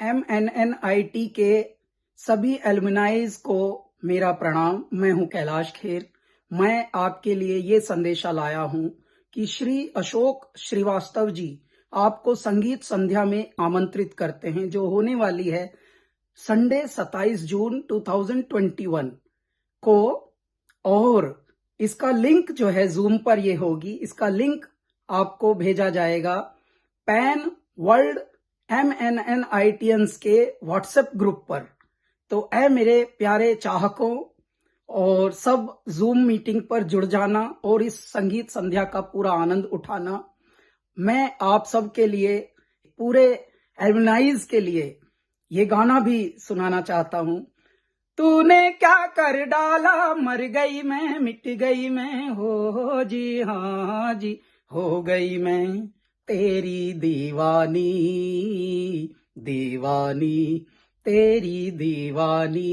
MNNIT के सभी एलुमनाइज को मेरा प्रणाम। मैं हूं कैलाश खेर। मैं आपके लिए ये संदेशा लाया हूं कि श्री अशोक श्रीवास्तव जी आपको संगीत संध्या में आमंत्रित करते हैं, जो होने वाली है संडे 27 जून 2021 को। और इसका लिंक जो है जूम पर ये होगी, इसका लिंक आपको भेजा जाएगा पैन वर्ल्ड MNNITians के व्हाट्सएप ग्रुप पर। तो ऐ मेरे प्यारे चाहकों, और सब जूम मीटिंग पर जुड़ जाना और इस संगीत संध्या का पूरा आनंद उठाना। मैं आप सब के लिए, पूरे एल्युमनाइज के लिए ये गाना भी सुनाना चाहता हूं। तूने क्या कर डाला, मर गई मैं, मिट गई मैं, हो जी हाँ जी, हो गई मैं तेरी दीवानी, दीवानी तेरी दीवानी,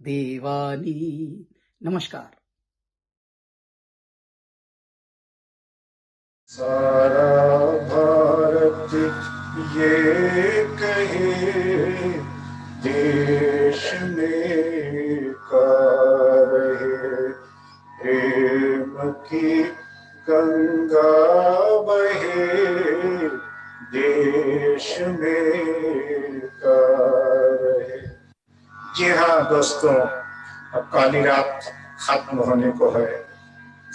दीवानी। नमस्कार। सारा भारत ये कहे, देश में का रहे, प्रेम की गंगा बहे, देश में का रहे। जी हाँ दोस्तों, अब काली रात खत्म होने को है।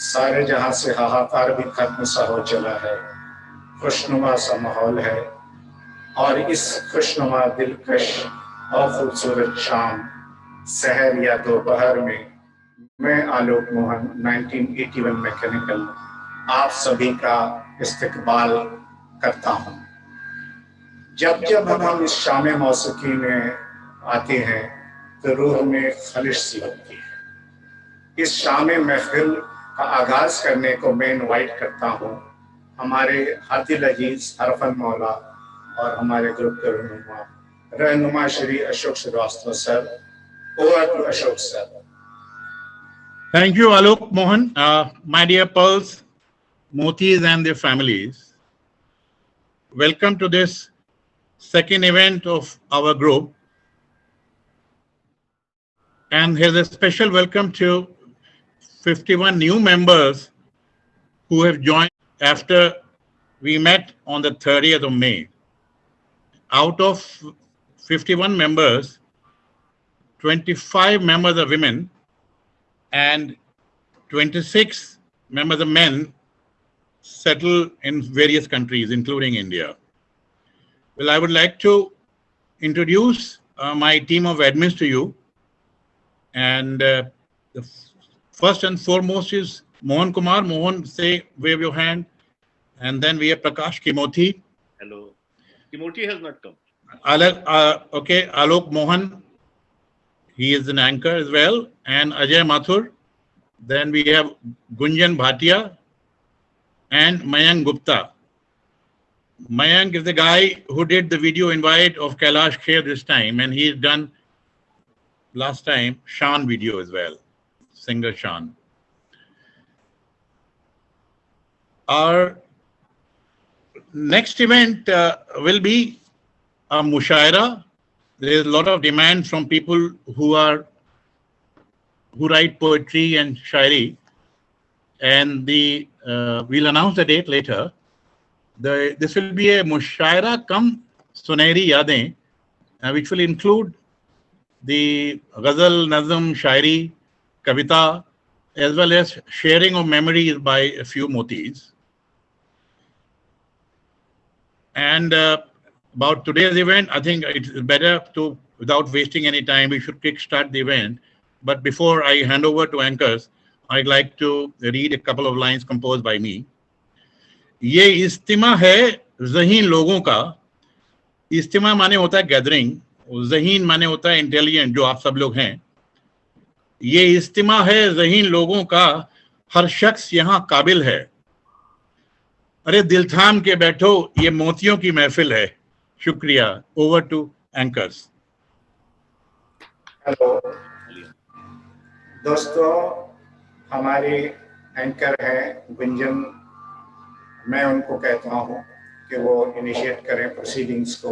सारे जहां से हाहाकार भी खत्म सा हो चला है। खुशनुमा सा माहौल है और इस खुशनुमा, दिलकश और खूबसूरत शाम, सहर या दोपहर में मैं आलोक मोहन 1981 मैकेनिकल आप सभी का इस्तकबाल करता हूं। जब जब हम इस शाम मौसीकी में आते हैं तो रूह में खलिश सी होती है। इस शाम महफिल का आगाज करने को मैं इनवाइट करता हूँ हमारे हातिल अजीज हरफन मौला और हमारे ग्रुप के रहनुमा Shri Ashok Srivastava sir. Over to Ashok sir. Thank you, Alok Mohan. My dear Pearls, Motis and their families, welcome to this second event of our group. And here's a special welcome to 51 new members who have joined after we met on the 30th of May. Out of 51 members, 25 members are women and 26 members of men settle in various countries, including India. Well, I would like to introduce my team of admins to you. And the first and foremost is Mohan Kumar. Mohan, say, wave your hand. And then we have Prakash Kimoti. Hello. Kimoti has not come. Okay, Alok Mohan. He is an anchor as well. And Ajay Mathur. Then we have Gunjan Bhatia and Mayank Gupta. Mayank is the guy who did the video invite of Kailash Kher this time, and he's done last time Shan video as well, singer Shan. Our next event will be a mushaira. There is a lot of demand from people who write poetry and shairi, and we'll announce the date later. This will be a mushaira cum sunehri yadein, which will include the ghazal, nazm, shairi, kavita, as well as sharing of memories by a few motis. And about today's event, I think it's better to, without wasting any time, we should kickstart the event. But before I hand over to anchors, I'd like to read a couple of lines composed by me. ये इस्तिमा है ज़हीन लोगों का। इस्तिमा माने होता है gathering, ज़हीन माने होता है इंटेलिजेंट, जो आप सब लोग हैं। ये इस्तिमा है ज़हीन लोगों का, हर शख्स यहाँ काबिल है। अरे दिल थाम के बैठो, ये मोतियों की महफिल है। शुक्रिया। Over to anchors. हेलो दोस्तों, हमारे एंकर हैं गुंजन। मैं उनको कहता हूं कि वो इनिशिएट करें प्रोसीडिंग्स को।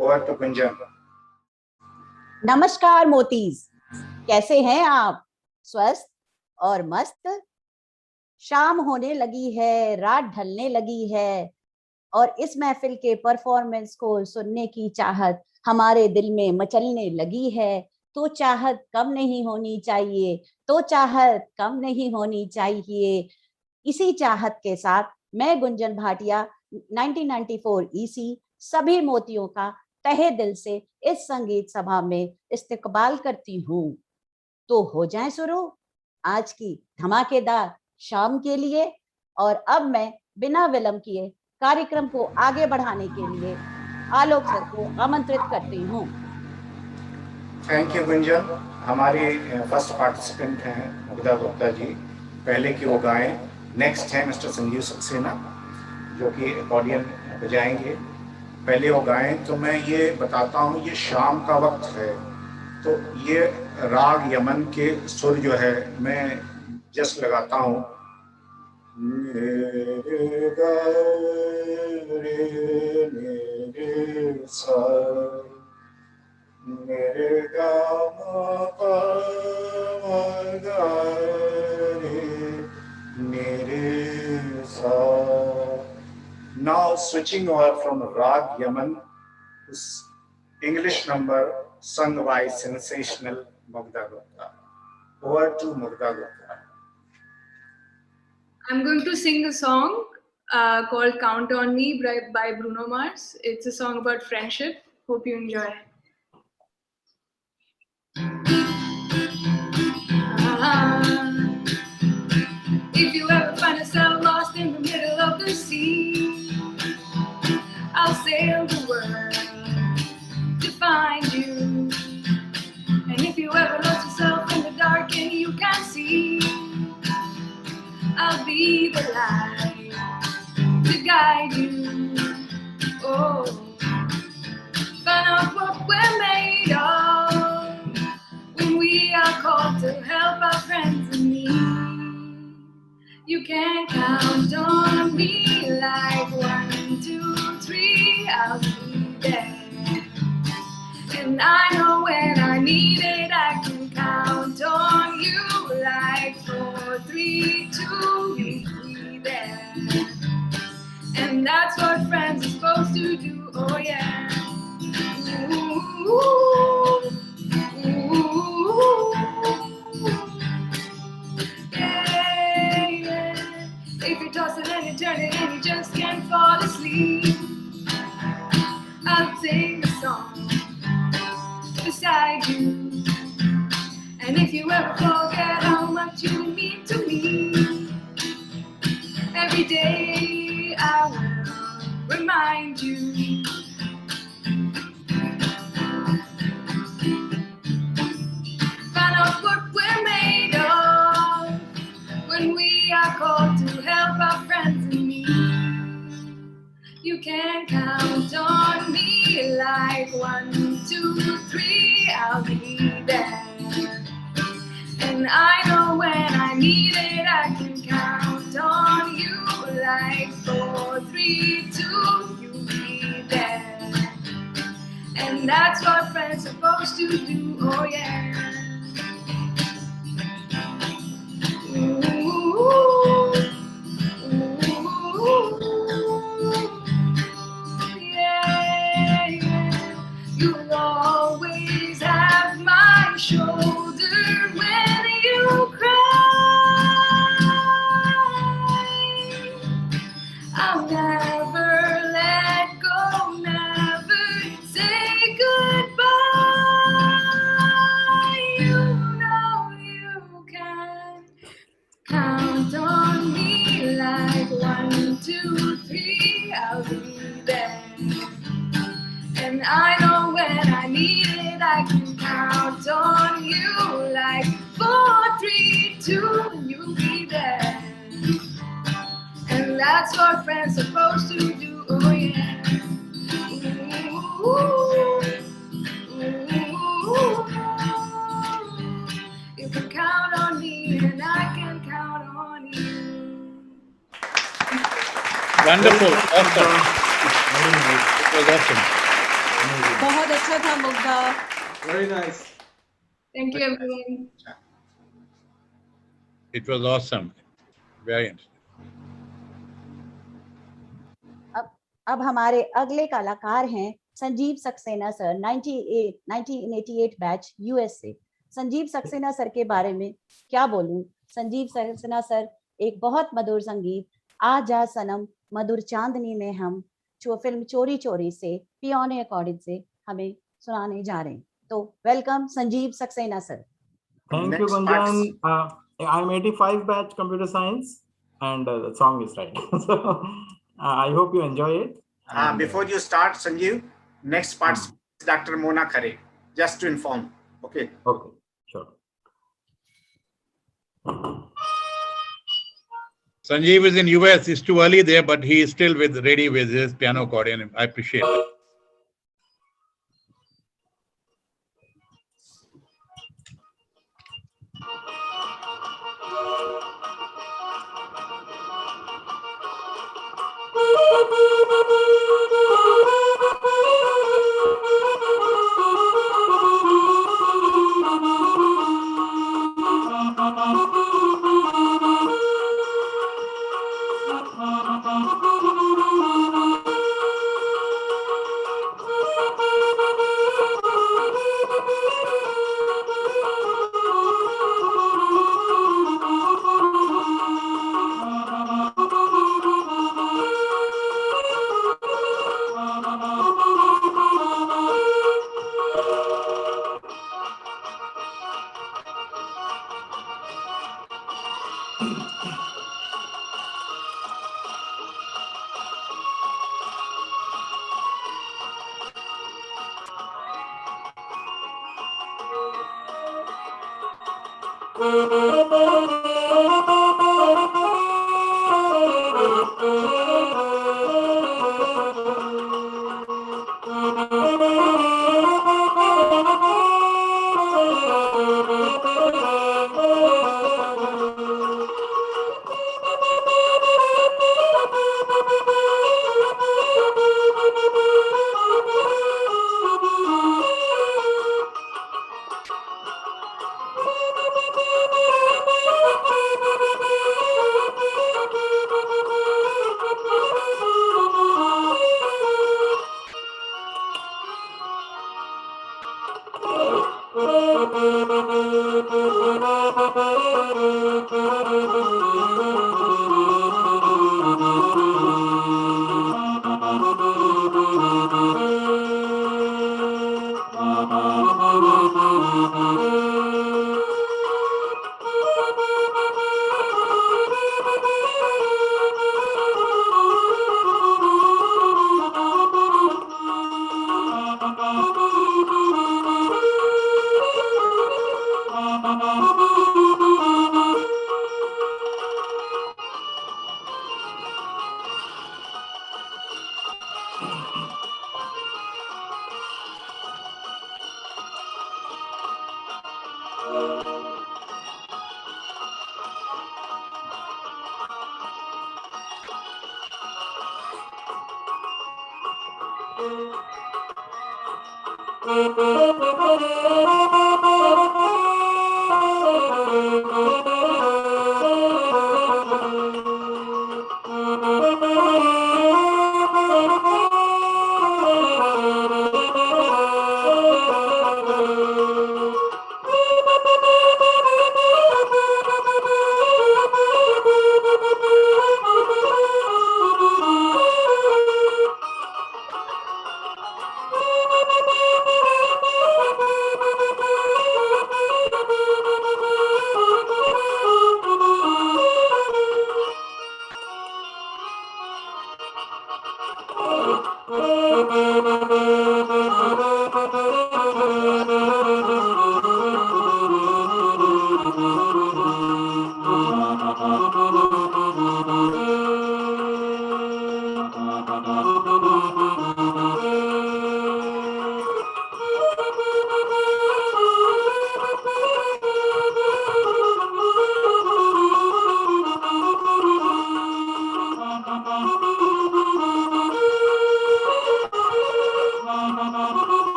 Over to Gunjan. नमस्कार मोतीज, कैसे हैं आप? स्वस्थ और मस्त? शाम होने लगी है, रात ढलने लगी है और इस महफिल के परफॉर्मेंस को सुनने की चाहत हमारे दिल में मचलने लगी है। तो चाहत कम नहीं होनी चाहिए, तो चाहत कम नहीं होनी चाहिए। इसी चाहत के साथ मैं गुंजन भाटिया 1994 ईसी सभी मोतियों का तहे दिल से इस संगीत सभा में इस्तकबाल करती हूँ। तो हो जाए शुरू आज की धमाकेदार शाम के लिए। और अब मैं बिना विलंब किए कार्यक्रम को आगे बढ़ाने के लिए आलोक सर को आमंत्रित करती हूँ। Thank you Gunjan. हमारी फर्स्ट पार्टिसिपेंट हैं मुग्धा गुप्ता जी, पहले की वो गाएं। नेक्स्ट है मिस्टर संजीव सक्सेना जो कि अकॉर्डियन बजाएंगे। पहले वो गाएं तो मैं ये बताता हूँ, ये शाम का वक्त है तो ये राग यमन के सुर जो है मैं जस्ट लगाता हूँ। मेरे गा रे मेरे सा, मेरे गा मा पा मा गा रे मेरे सा। Now switching over from Rag Yaman, this English number sung by sensational Mugdha Gupta. Over to Mugdha Gupta. I'm going to sing a song called Count on Me by Bruno Mars. It's a song about friendship. Hope you enjoy. If you ever find yourself lost in the middle of the sea, I'll sail the world to find you. And if you ever lost yourself in the dark and you can't see, I'll be the light to guide you. Oh, find out what we're made of when we are called to help our friends in need. You can count on me like 1, 2, 3, I'll be there. And I know when I need it, I can count on you like 4, 3, 2, you'll be there. And that's what friends are supposed to do, oh yeah. Ooh, ooh, yeah, yeah. If you're tossing and you're turning and you just can't fall asleep, I'll sing a song beside you. And if you ever forget how much you mean to me, every day I will remind you. Find out what we're made of when we are called to help our friends in need. You can count on me like 1, 2, 3, I'll be there. And I know when I need it, I can count on you like 4, 3, 2, you'll be there. And that's what friends are supposed to do, oh yeah. Ooh, yeah, yeah. You'll always have my shoulder when you cry. I'll never let go, never say goodbye. You know you can count on me like 1, 2, 3, I'll be there. And I know when I need it, I can count on you like 4, 3, 2, you'll be there. And that's what friends are supposed to do, oh yeah. Ooh, ooh, you can count on me and I can count on you. Wonderful. Awesome. It was awesome. बहुत अच्छा था Mugdha. Very nice. Thank you, everyone. It was awesome. Very interesting. अब हमारे अगले कलाकार हैं Sanjeev Saxena sir, 1988 batch US से। Sanjeev Saxena sir के बारे में क्या बोलूं। संजीव सक्सेना सर एक बहुत मधुर संगीत आ जा सनम मधुर चांदनी में हम फिल्म चोरी चोरी से पियोने अकॉर्डिंग से हमें सुनाने जा रहे हैं। तो welcome Sanjeev Saxena sir. Thank you, Gunjan. I'm 85 batch computer science, and the song is right. So I hope you enjoy it. Before you start, Sanjeev, next part is Dr. Mona Khare, just to inform. Okay. Okay, sure. Sanjeev is in US. It's too early there, but he is still ready with his piano accordion. I appreciate it.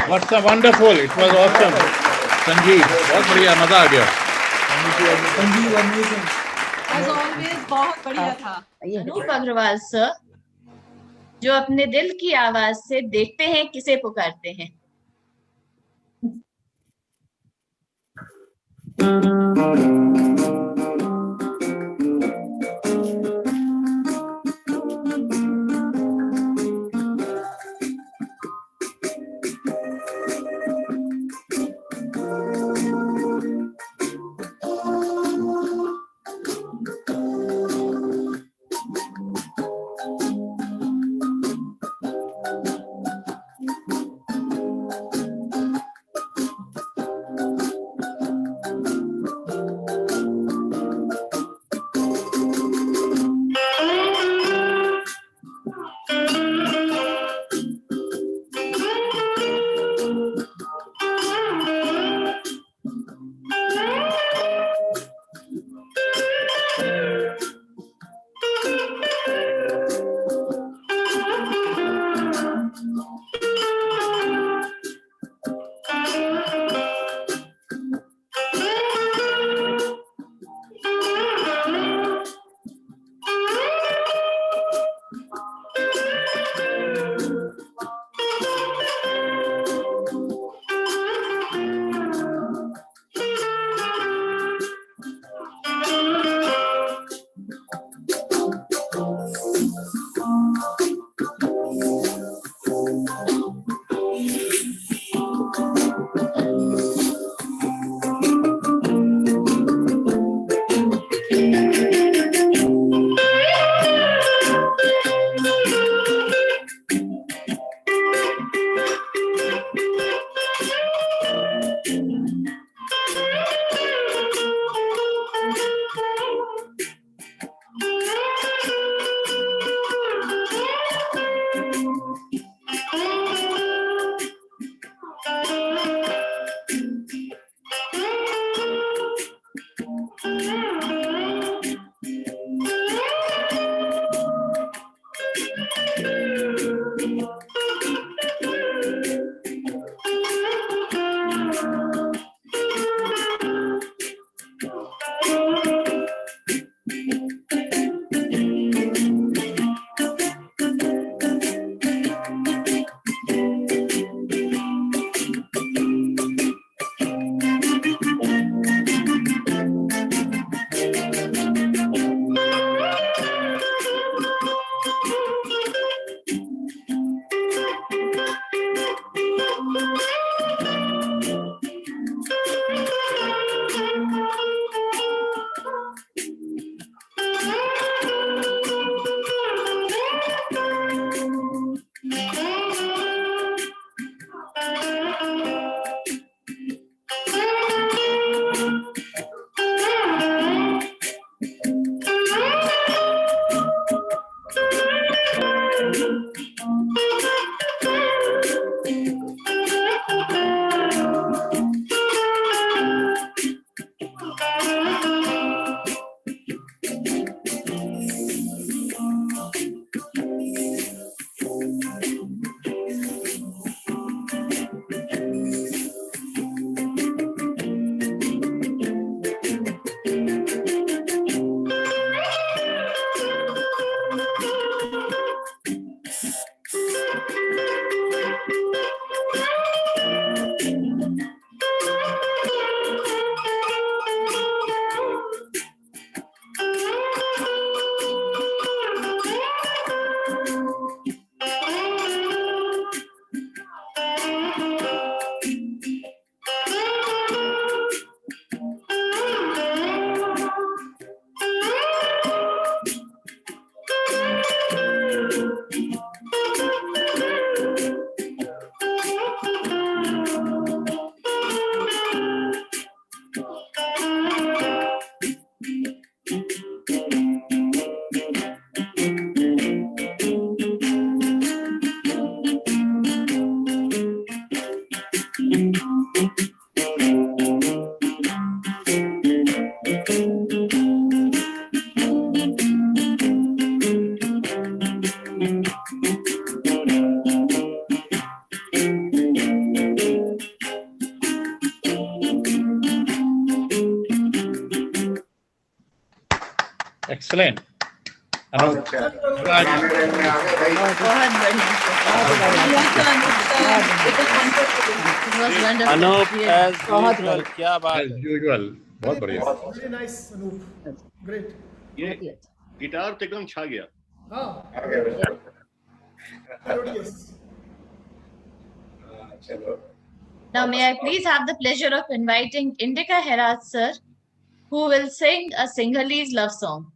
What's a wonderful. It was awesome. Sanjeev, बहुत बढ़िया, मजा आ गया. As always, बहुत बढ़िया था. ये Anoop Agarwal sir, जो अपने दिल की आवाज से देखते हैं किसे पुकारते हैं. Excellent. बहुत अच्छा गाने में आ गए भाई। बहुत बढ़िया It was wonderful. Anoop Really. as बहुत usual, क्या बात As है। usual. बहुत बढ़िया. Very nice, Anup. Great. ये बहुत ही अच्छा। गिटार तो एकदम छा गया. हाँ, आ गए बिल्कुल। melodious. चलो Now, may I please have the pleasure of inviting Indika Herat sir, who will sing a Sinhalese love song.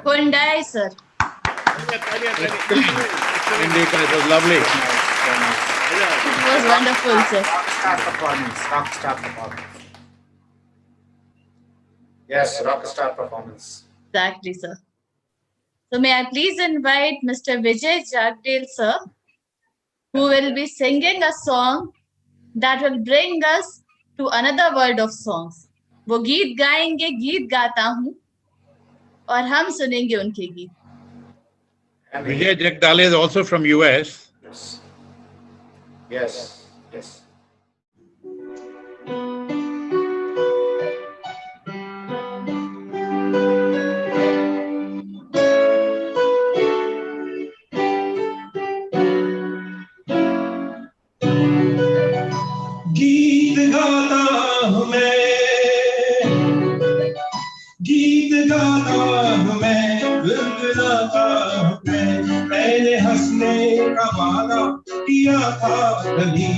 Kundai sir. Indika, it was lovely. It was wonderful, sir. Rockstar performance. Rockstar performance. Yes, rockstar performance. Exactly, sir. So may I please invite Mr. Vijay Jagdale, sir, who will be singing a song that will bring us to another world of songs. वो गीत गाएंगे, गीत गाता हूँ, और हम सुनेंगे उनके गीत. Vijay Jagdale is also from US. Yes, yes. गीत गाता हूँ मैं गाता हूँ मैं, गुनगुनाता हूँ मैंने हंसने का वादा किया था कभी,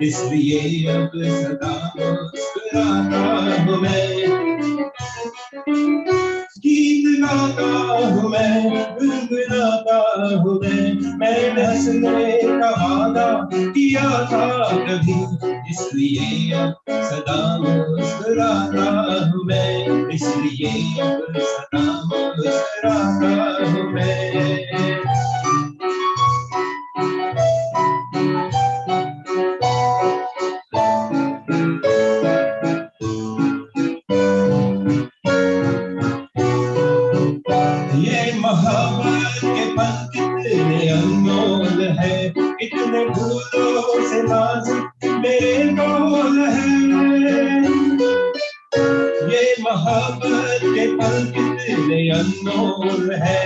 इसलिए अब सदा मुस्कुराता हूँ मैं। गीत गाता हूँ मैं, गुनगुनाता हूँ मैंने हंसने का वादा किया था कभी, इसलिए अब सदा मुस्कुराता हूँ मैं, इसलिए अब सदा मुस्कुराता हूँ मैं। ये मोहब्बत के पल कितने अनमोल है, इतने फूलों से नाजुक मेरे बोल है। ये मोहब्बत के पल कितने अनमोल है,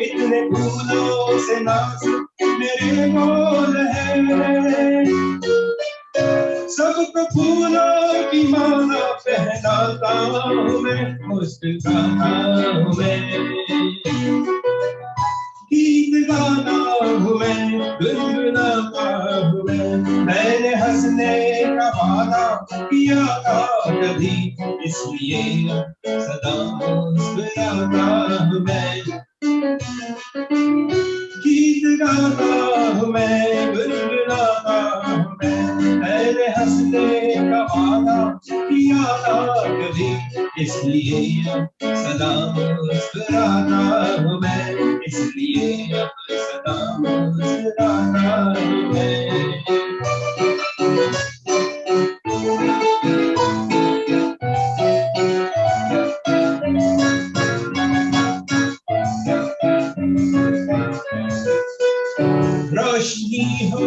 इतने फूलों से नाजुक मेरे बोल है। सबको फूलों की माला पहनाता हूँ मैं, मुस्कुराता हूँ मैं। गीत गाता हूँ मैं, गुनगुनाता हूँ मैंने हंसने का वादा किया था कभी, इसलिए सदा मुस्कुराता हूँ मैं। गीत गाता हूँ मैं, गुनगुनाता हूँ मैंने हंसने का वादा किया था कभी, इसलिए सदा मुस्कुराता हूँ मैं, इसलिए सदा मुस्कुराता हूँ मैं। रोशनी हो,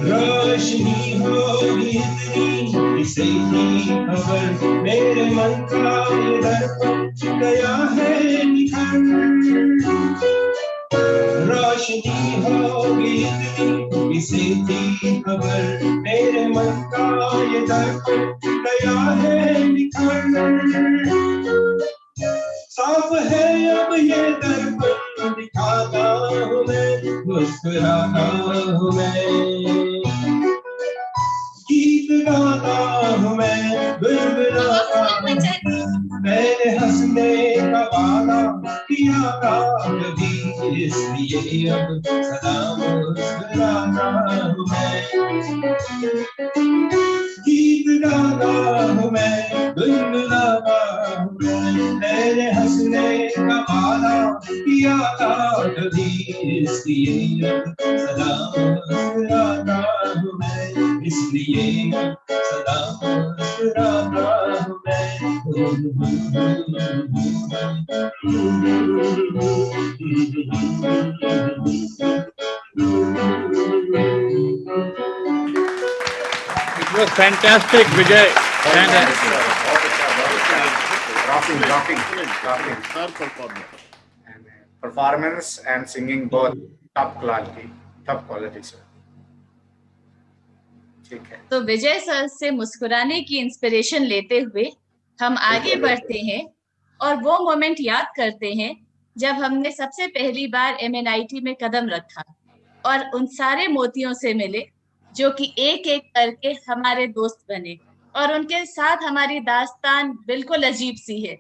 रोशनी होगी इतनी, इसे ही खबर मेरे मन का ये दर्पण गया है निखर। रोशनी होगी इतनी, इसे ही खबर मेरे मन का ये दर्पण गया है निखर। साफ है अब ये दर्पण दिखाता हूँ मैं, मुस्कुराता हूँ मैं। गीत गाता हूँ मैं, गुनगुनाता हूँ मैंने हंसने का वादा किया था कभी, इसलिए अब सदा मुस्कुराता हूँ मैं। गीत गाता हूँ मैं, गुनगुनाता हूँ मैंने हंसने का वादा किया था कभी, इसलिए सदा मुस्कुराता हूँ मैं, इसलिए सदा मुस्कुराता हूँ मैं। It was fantastic, Vijay. Performance and singing both top quality sir. ठीक है। तो विजय सर से मुस्कुराने की इंस्पिरेशन लेते हुए हम आगे बढ़ते हैं और वो मोमेंट याद करते हैं जब हमने सबसे पहली बार MNIT में कदम रखा और उन सारे मोतियों से मिले जो कि एक एक करके हमारे दोस्त बने, और उनके साथ हमारी दास्तान बिल्कुल अजीब सी है।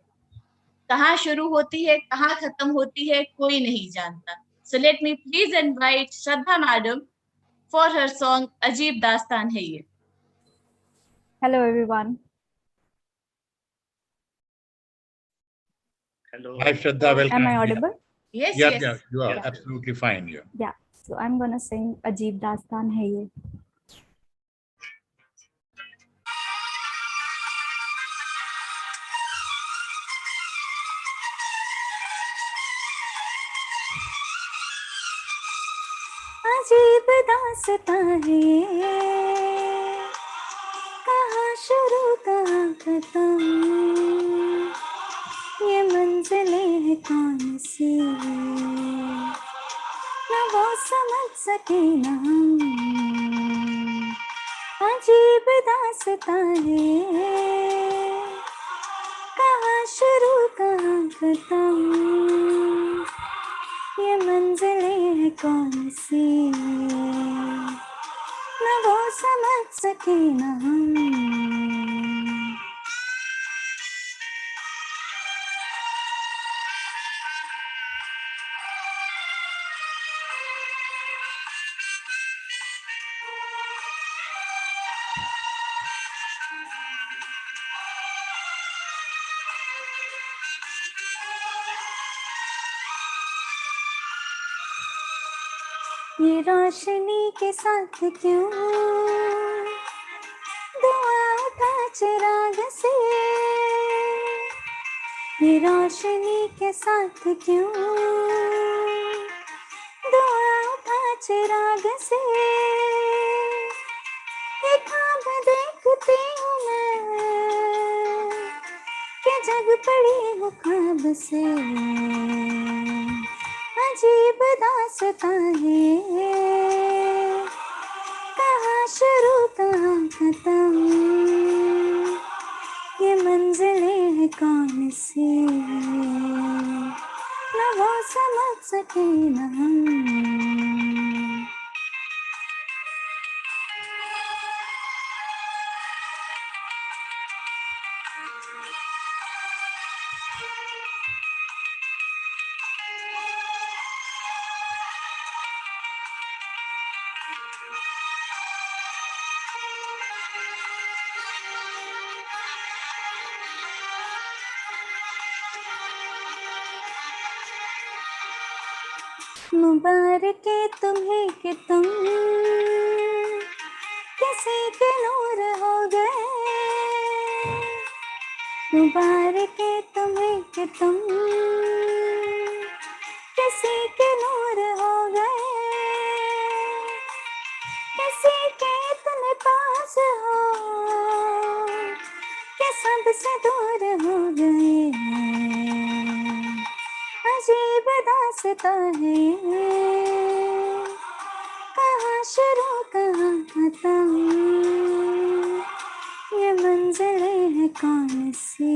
कहाँ शुरू होती है, कहाँ खत्म होती है, कोई नहीं जानता। So let me please invite Shraddha Madam for her song अजीब दास्तान है ये। Hello everyone. Hello. Hi, Shraddha. Welcome. Am I audible? Yes, Yeah, yes. yeah, you are Yeah. absolutely fine. Yeah. Yeah. So I'm gonna sing अजीब दास्तान है ये. अजीब दास्तान है ये, कहाँ शुरू कहाँ खत्म, ये मंजिलें हैं कौन सी, न वो समझ सके न हम। अजीब दास्तान है, कहाँ कहाँ शुरू कहाँ खत्म, ये मंजिलें हैं कौन सी, न वो समझ सके न हम। ये रोशनी के साथ क्यों दुआ उठा चिराग से, ये रोशनी के साथ क्यों दुआ उठा चिराग से, ये ख्वाब देखती हूँ मैं कि जग पड़ी हूँ ख्वाब से, अजीब दास्तां है कहाँ शुरू कहाँ खत्म, ये मंजिलें हैं कौन सी, न वो समझ सके न हम। मुबारक है तुम्हें कि तुम किसी के नूर हो गए, मुबारक है तुम्हें कि तुम किसी के नूर हो गए, किसी के इतने पास हो कि सबसे दूर हो गए, अजीब दास्तां है कहाँ शुरू कहाँ खत्म, ये मंजिलें हैं कौन सी,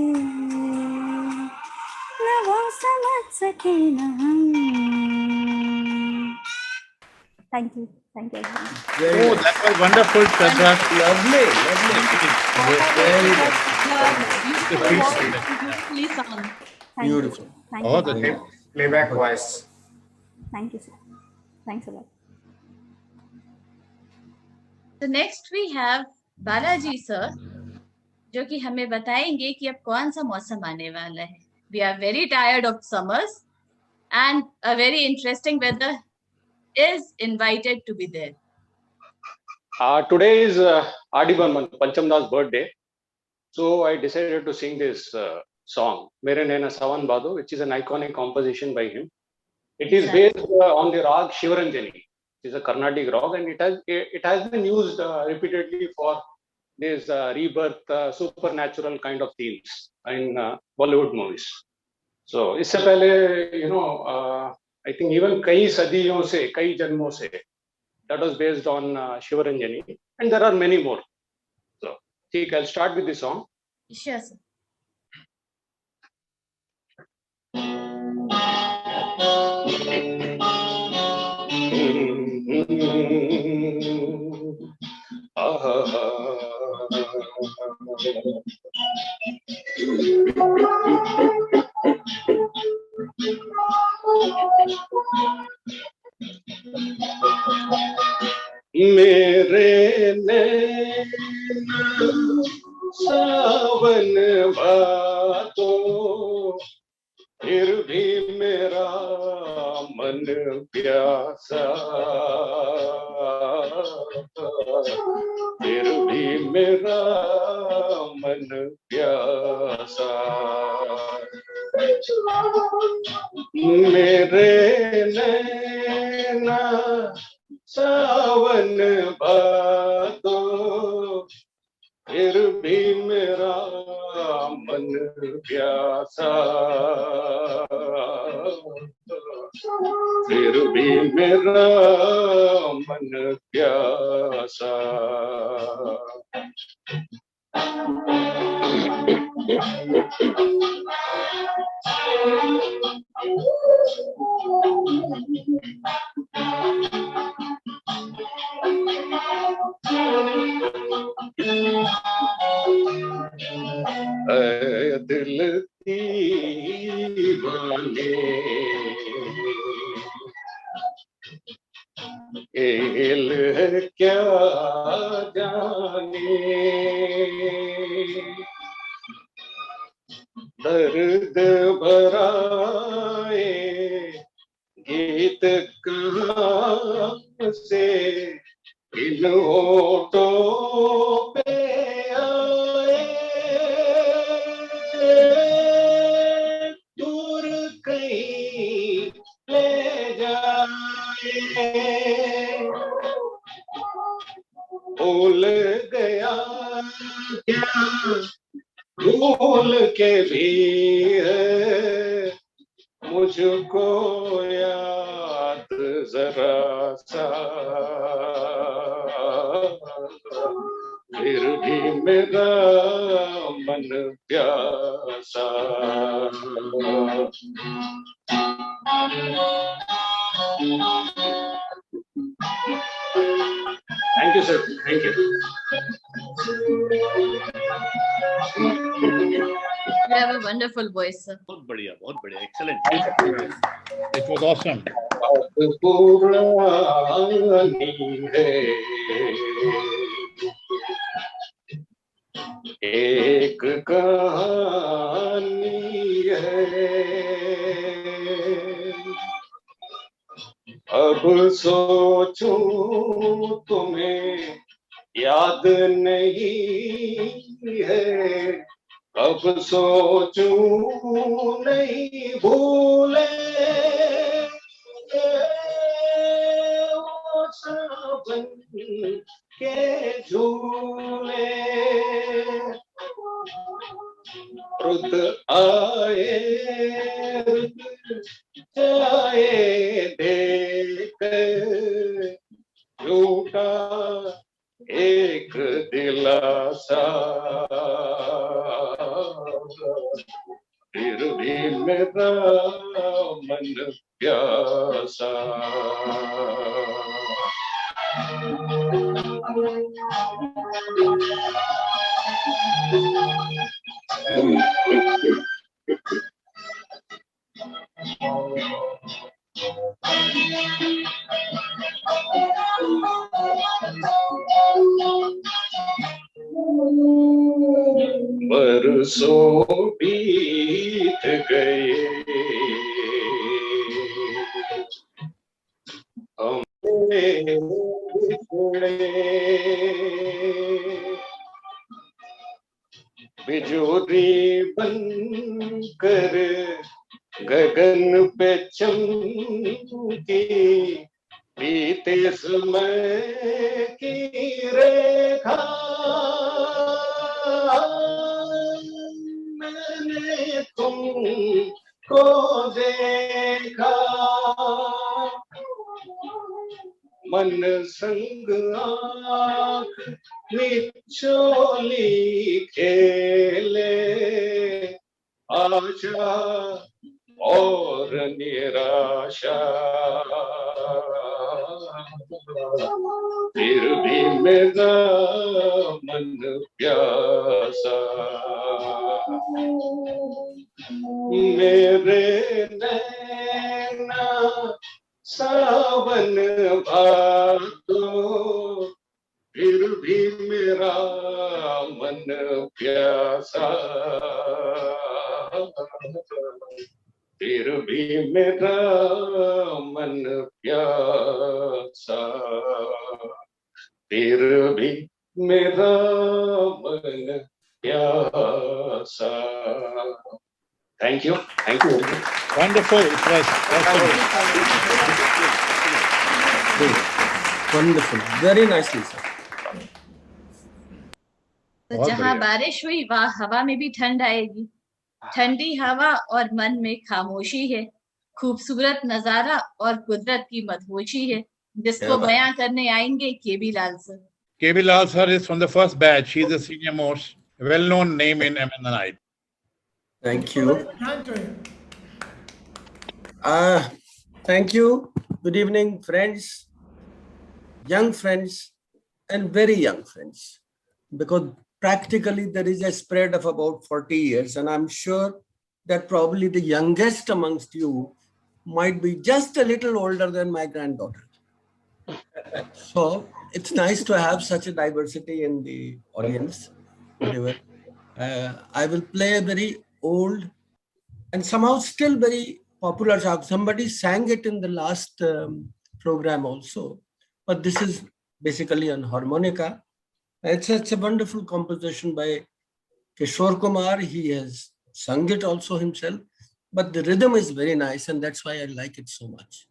न वो समझ सके न हम। Thank you Oh, that was wonderful, Shraddha. Lovely. Very good. Beautifully sung. Beautiful. Thank Oh, you. the Playback voice. Thank you, sir. Thanks a lot. So next we have Balaji sir, जो कि हमें बताएंगे कि अब कौन सा मौसम आने वाला है. We are very tired of summers and a very interesting weather is invited to be there. Today is R.D. Burman, Panchamda's birthday. So I decided to sing this song, Mere Naina Sawan Bado, which is an iconic composition by him. It is based on the rag Shivaranjani. It is a Carnatic rag, and it has been used repeatedly for this rebirth, supernatural kind of themes in Bollywood movies. So इससे पहले I think even कई सदियों से, कई जन्मों से, that was based on Shivaranjani, and there are many more. So ठीक, I'll start with the song. Sure, sir. मेरे नैना सावन भादो, फिर भी मेरा मन प्यासा, फिर भी मेरा मन प्यासा, मेरे नैना सावन भादो, फिर भी मेरा मन प्यासा, फिर भी मेरा मन प्यासा। दिल दीवाने खेल है क्या जाने, दर्द भराए गीत कहाँ से इन होठों पे आए, दूर कहीं ले जाए, भूल गया क्या भूल के भी है मुझको याद जरा सा, फिर भी मेरा मन प्यासा। Thank you sir, thank you. You have a wonderful voice, sir. बहुत बढ़िया, excellent. It was awesome. पुरानी है एक कहानी है, अब सोचूं तुम्हें याद नहीं है, अब सोचूं नहीं भूले वो सावन के झूले, रुत आए रुत जाए देख झूठा एक दिलासा, फिर भी मेरा मन प्यासा। बरसों बीत गए हमने बिजोरी बनकर गगन पे चमकी, बीते समय की रेखा मैंने तुमको देखा, मन संग आँख मिचोली खेले, आशा और निराशा, फिर भी मेरा मन प्यासा, मेरे नैना सावन भादो, फिर भी मेरा मन प्यासा, फिर भी मेरा मन प्यासा, फिर भी मेरा मन प्यासा। Thank you, thank you. Wonderful. It was awesome. Wonderful. Very nicely, sir. तो बहुत जहाँ बढ़िया। बारिश हुई वहाँ हवा में भी ठंड आएगी, ठंडी हवा और मन में खामोशी है, खूबसूरत नजारा और कुदरत की मदहोशी है, जिसको बयां करने आएंगे केबी लाल sir. KB Lal sir is from the first batch. He is the senior most well-known name in MNI. Thank you. Hand to him. Thank you. Good evening, friends, young friends, and very young friends. because practically there is a spread of about 40 years, and I'm sure that probably the youngest amongst you might be just a little older than my granddaughter. So it's nice to have such a diversity in the audience. Whatever. I will play a very old and somehow still very popular song. Somebody sang it in the last program also, but this is basically on harmonica. It's a wonderful composition by Kishore Kumar. He has sung it also himself, but the rhythm is very nice, and that's why I like it so much.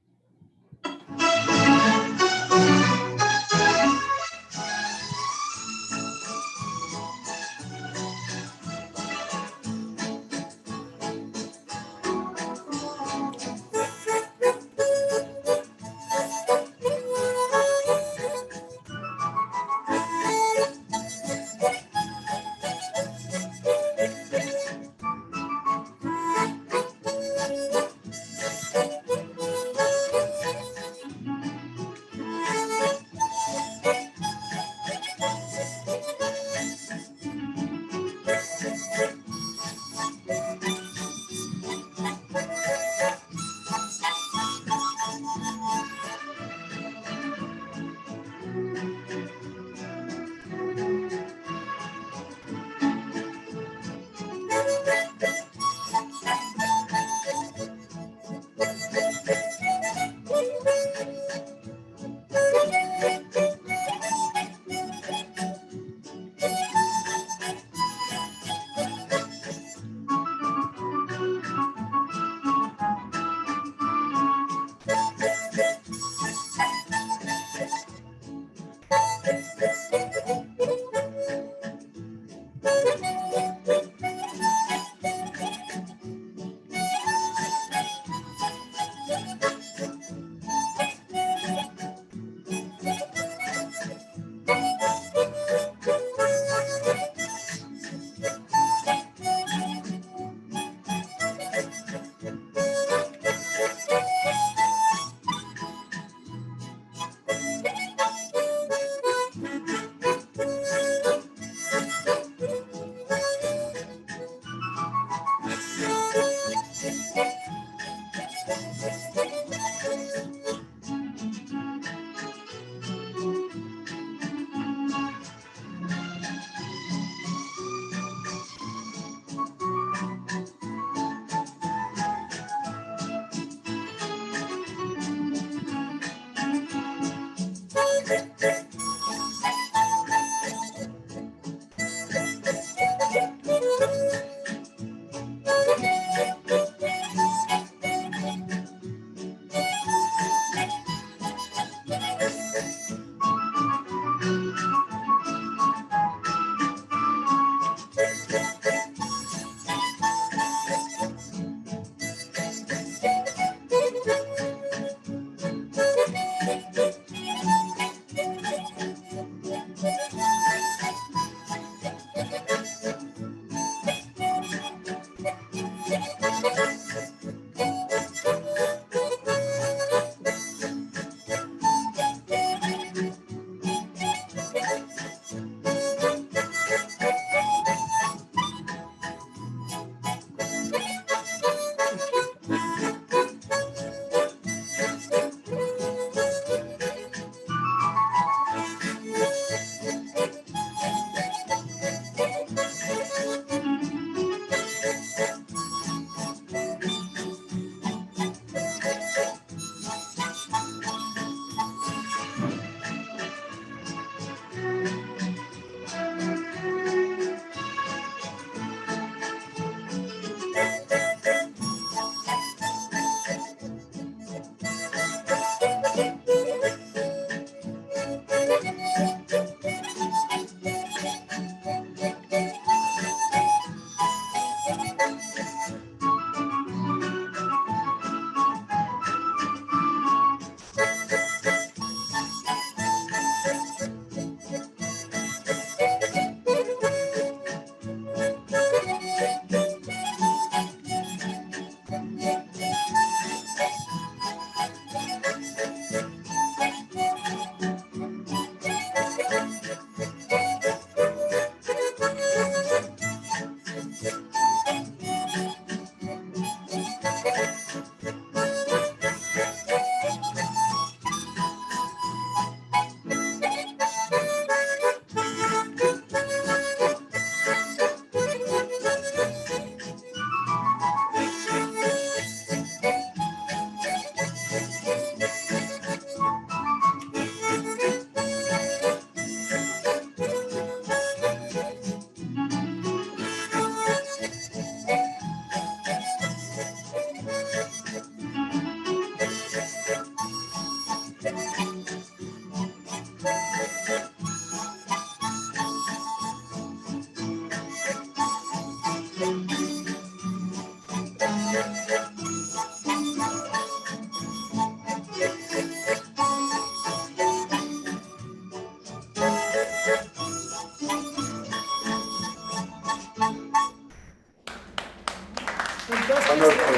Wonderful,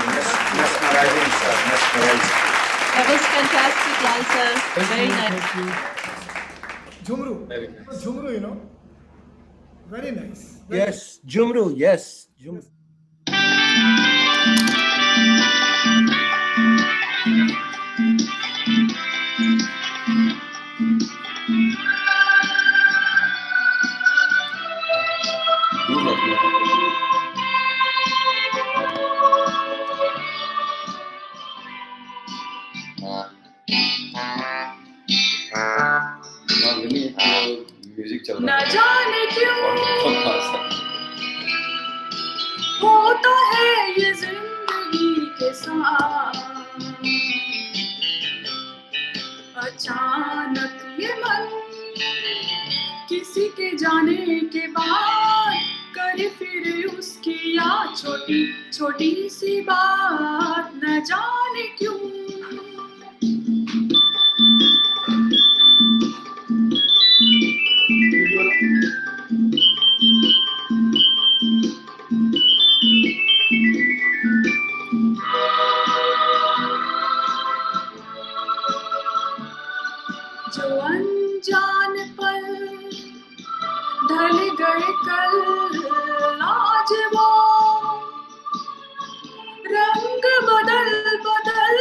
mesmerizing, sir, mesmerizing. That was fantastic, Lal sir. Very nice. Jhumru. Jhumru, you know. Very nice. Yes, Jhumru, yes. Jhumru. Music चल न रहा है जाने क्यों बहुत खास है होता है ये जिंदगी के साथ, अचानक ये मन किसी के जाने के बाद करे फिर उसकी याद, छोटी छोटी सी बात, न जाने क्यों। जो अनजान पल ढल गए कल, आज वो रंग बदल बदल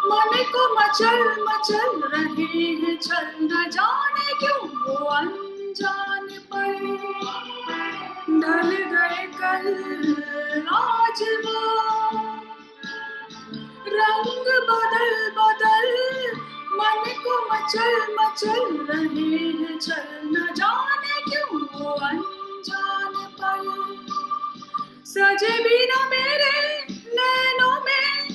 मन को मचल मचल रहे हैं छल, न जाने क्यों वो अनजान पल ढल गए कल, आज वो रंग बदल बदल मन को मचल मचल रहे हैं छल, न जाने क्यों वो अनजान पल सजे भी न मेरे नैनों में,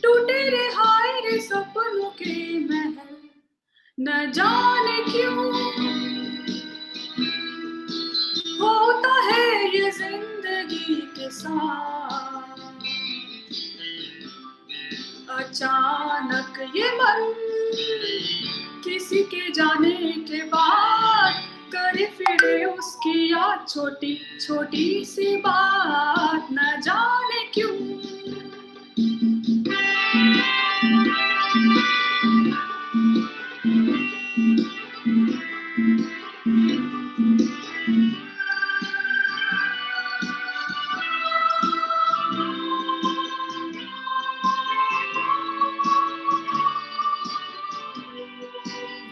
टूटे रे हाय रे सपनों के महल, न जाने क्यों होता है ये जिंदगी के साथ, अचानक ये मन किसी के जाने के बाद करे फिरे उसकी याद, छोटी छोटी सी बात, न जाने क्यों।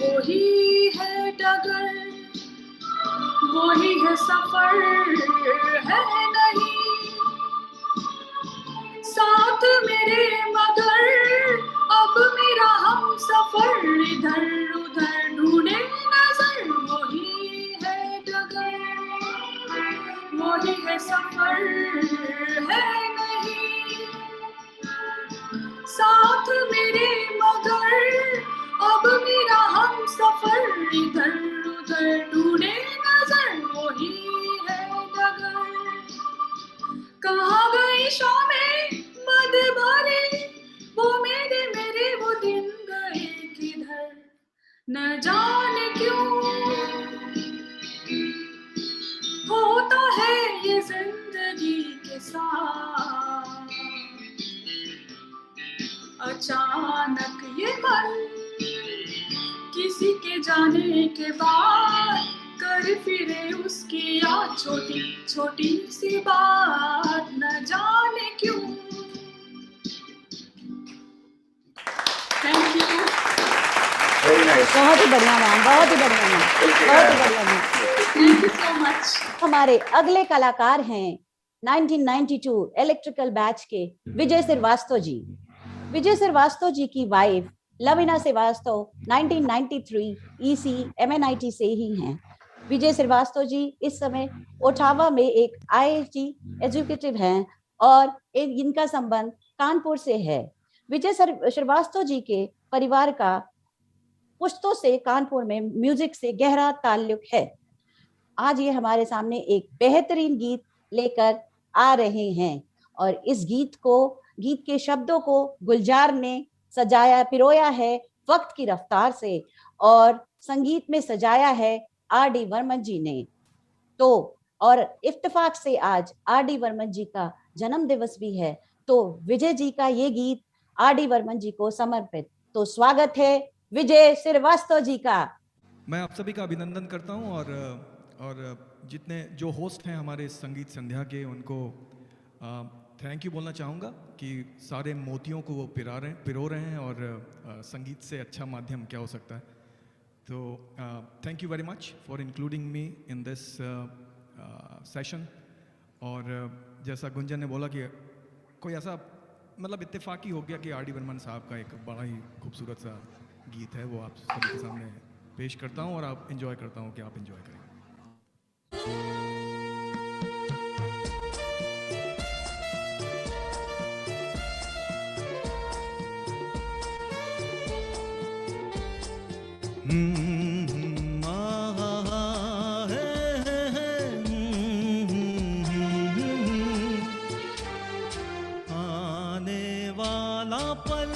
वही है डगर, वही है सफर, है नहीं साथ मेरे मगर अब मेरा हम सफर, इधर उधर ढूंढे नजर, वही है डगर, वही है सफर, है नहीं साथ मेरे मगर अब मेरा हम सफर, इधर उधर ढूंढे नजर, वही है डगर। कहाँ गई शामें मद भरे, वो मेरे मेरे वो दिन गए किधर, न जाने क्यों होता है ये जिंदगी के साथ, अचानक ये मन किसी के जाने के बाद कर फिरे उसकी याद, छोटी छोटी सी बात, न जाने क्यों। Thank you. बहुत ही बढ़िया मैम, बहुत ही बढ़िया मैम, बहुत ही बढ़िया ma'am. Thank you so much. हमारे अगले कलाकार हैं 1992 इलेक्ट्रिकल बैच के विजय श्रीवास्तव जी। विजय श्रीवास्तव जी की wife Lavina Srivastava 1993 EC MNIT से ही हैं। विजय श्रीवास्तव जी इस समय ओटावा में एक IIT एजुकेटिव हैं और इनका संबंध कानपुर से है। विजय श्रीवास्तव जी के परिवार का पुश्तों से कानपुर में म्यूजिक से गहरा ताल्लुक है। आज ये हमारे सामने एक बेहतरीन गीत लेकर आ रहे हैं और इस गीत के शब्दों को गुलजार ने सजाया पिरोया है वक्त की रफ्तार से और संगीत में सजाया है RD बर्मन जी ने। तो और इत्तेफाक से आज RD बर्मन जी का जन्म दिवस भी है, तो विजय जी का ये गीत आर.डी. बर्मन जी को समर्पित। तो स्वागत है विजय श्रीवास्तव जी का। मैं आप सभी का अभिनंदन करता हूं और जितने जो होस्ट हैं हमारे इस संगीत संध्या के, उनको थैंक यू बोलना चाहूँगा कि सारे मोतियों को वो पिरो रहे हैं, और संगीत से अच्छा माध्यम क्या हो सकता है। तो thank you very much for including me in this session. और जैसा गुंजन ने बोला कि कोई ऐसा मतलब इत्तेफाकी हो गया कि आर.डी. बर्मन साहब का एक बड़ा ही खूबसूरत सा गीत है, वो आप सभी के सामने पेश करता हूँ और आप एंजॉय करता हूँ कि आप एंजॉय करें। आने वाला पल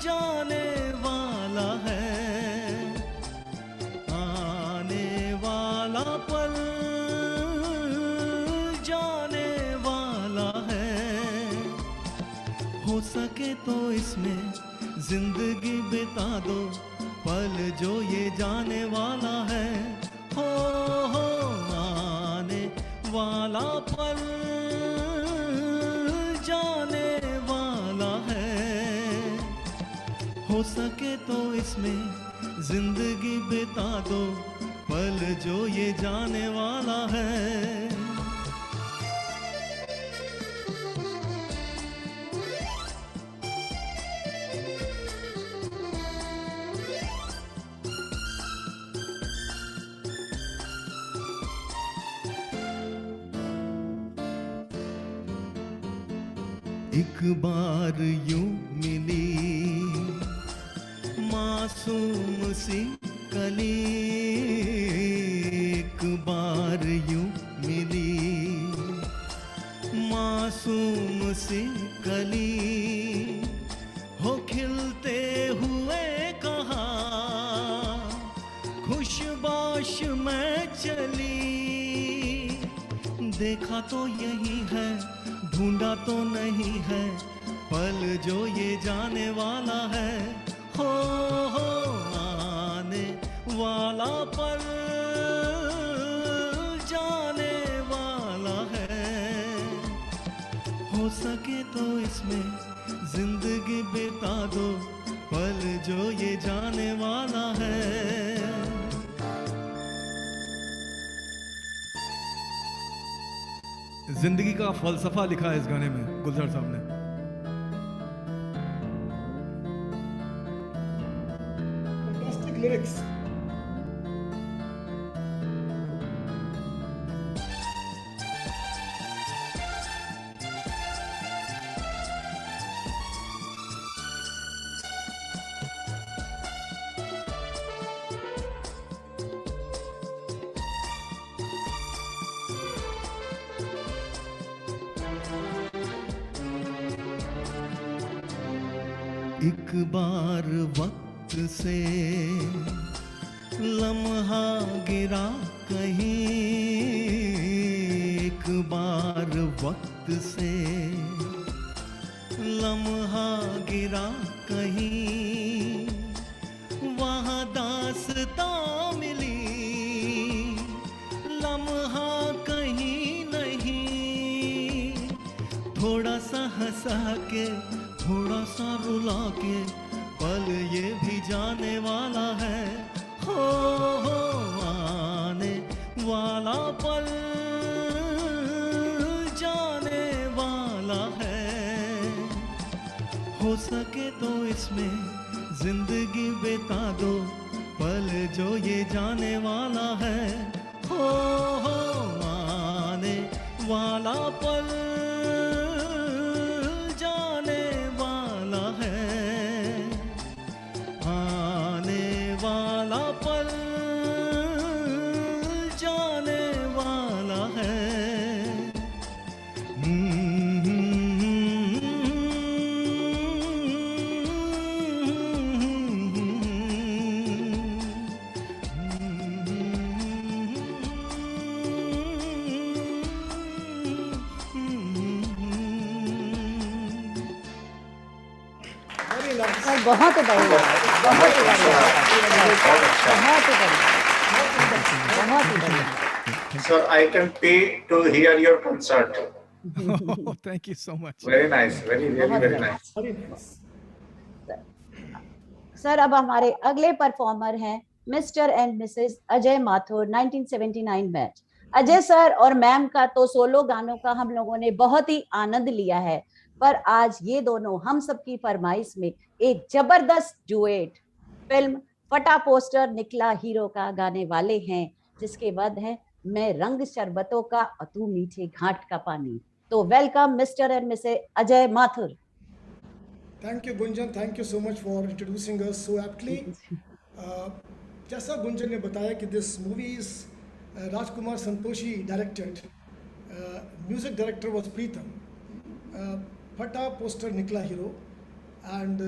जाने वाला है, आने वाला पल जाने वाला है। हो सके तो इसमें जिंदगी बिता दो, पल जो ये जाने वाला है। हो आने वाला पल जाने वाला है। हो सके तो इसमें जिंदगी बिता दो, पल जो ये जाने वाला है। एक बार यूं मिली मासूम सी कली, एक बार यूं मिली मासूम सी कली। हो खिलते हुए कहा खुशबाश में चली, देखा तो यही है ढूंढा तो नहीं है, पल जो ये जाने वाला है। हो आने वाला पल जाने वाला है। हो सके तो इसमें जिंदगी बिता दो, पल जो ये जाने वाला है। जिंदगी का फलसफा लिखा है इस गाने में गुलजार साहब ने। Fantastic lyrics. एक बार वक्त से लम्हा गिरा कहीं, एक बार वक्त से लम्हा गिरा कहीं, वहाँ दास्तां मिली लम्हा कहीं नहीं। थोड़ा सा हंसा के थोड़ा सा रुला के, पल ये भी जाने वाला है। हो आने वाला पल जाने वाला है। हो सके तो इसमें जिंदगी बिता दो, पल जो ये जाने वाला है। हो आने वाला पल जाने वाला है, आने वाला पल जाने वाला है। nice. सर बहुत बढ़िया, बहुत ही बढ़िया, बहुत ही बढ़िया, बहुत ही बढ़िया। So I can pay to hear your concert. Oh, thank you so much. Very nice, very really very nice. Very nice. Sir अब हमारे अगले परफॉर्मर हैं mister and Mrs Ajay Mathur 1979 batch. Ajay sir और मैम का तो सोलो गानों का हम लोगों ने बहुत ही आनंद लिया है, पर आज ये दोनों हम सबकी फरमाइश में एक जबरदस्त डुएट फिल्म फटा पोस्टर निकला हीरो का गाने वाले हैं, जिसके बाद है मैं रंग शरबतों का और तू मीठे घाट का पानी। तो welcome mister and Mrs Ajay Mathur. Thank you, Gunjan. Thank you so much for introducing us so aptly. जैसा गुंजन ने बताया कि this movie is Rajkumar Santoshi directed. Music director was Preetham. Phata poster निकला hero, and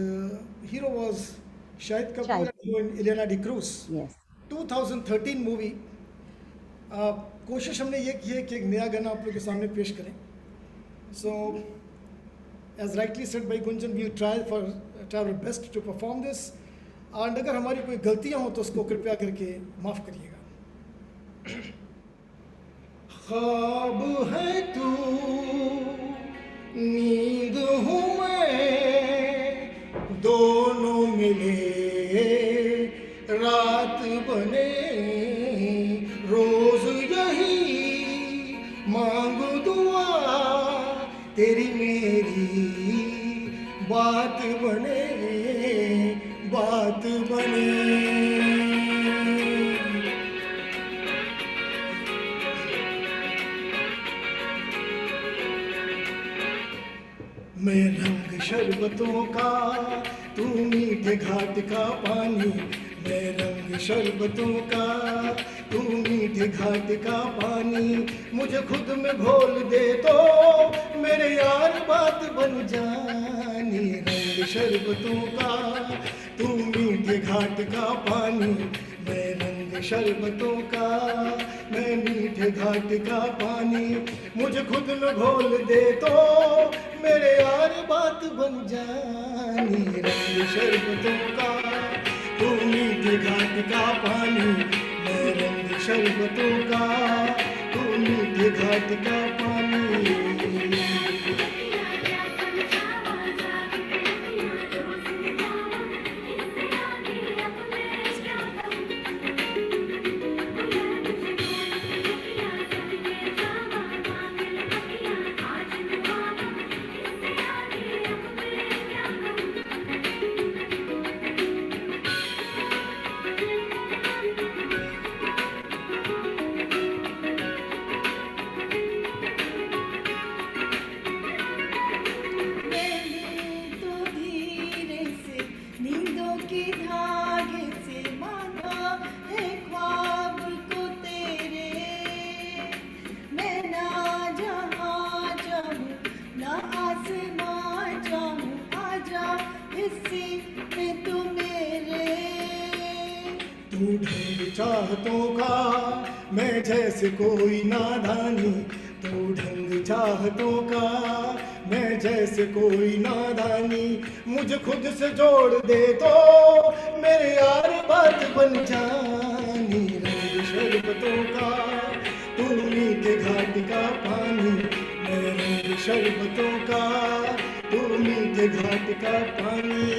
hero was Shahid Kapoor and heroine Ileana D'Cruz. Yes. 2013 movie. कोशिश हमने ये की है कि एक नया गाना आप लोगों के सामने पेश करें. So as rightly said by Gunjan, we'll try our best to perform this. And अगर हमारी कोई गलतियां हो तो उसको कृपया करके माफ करिएगा. ख्वाब है तू, नींद हूँ मैं, दोनों मिले रात बने, रोज यही मांगू दुआ तेरी मेरी बात बने, बात बने। मैं रंग शरबतों का, तू मीठे घाट का पानी, मैं रंग शरबतों का, तू मीठे घाट का पानी, मुझे खुद में घोल दे तो मेरे यार बात बन जानी। रंग शरबतों का, तू मीठे घाट का पानी, मैं रंग शरबतों का, मैं मीठे घाट का पानी, मुझे खुद में घोल दे तो मेरे यार बात बन जानी। रंग शरबतों का, तू मीठे घाट का पानी, मैं रंग शरबतों का, तू मीठे घाट का पानी। चाहतों का मैं जैसे कोई नादानी, तू ढंग चाहतों का मैं जैसे कोई नादानी, मुझे खुद से जोड़ दे तो मेरे यार बात बन जानी। रंग शरबतों का, तू मीठे घाट का पानी, मैं रंग शरबतों का, तू मीठे घाट का पानी।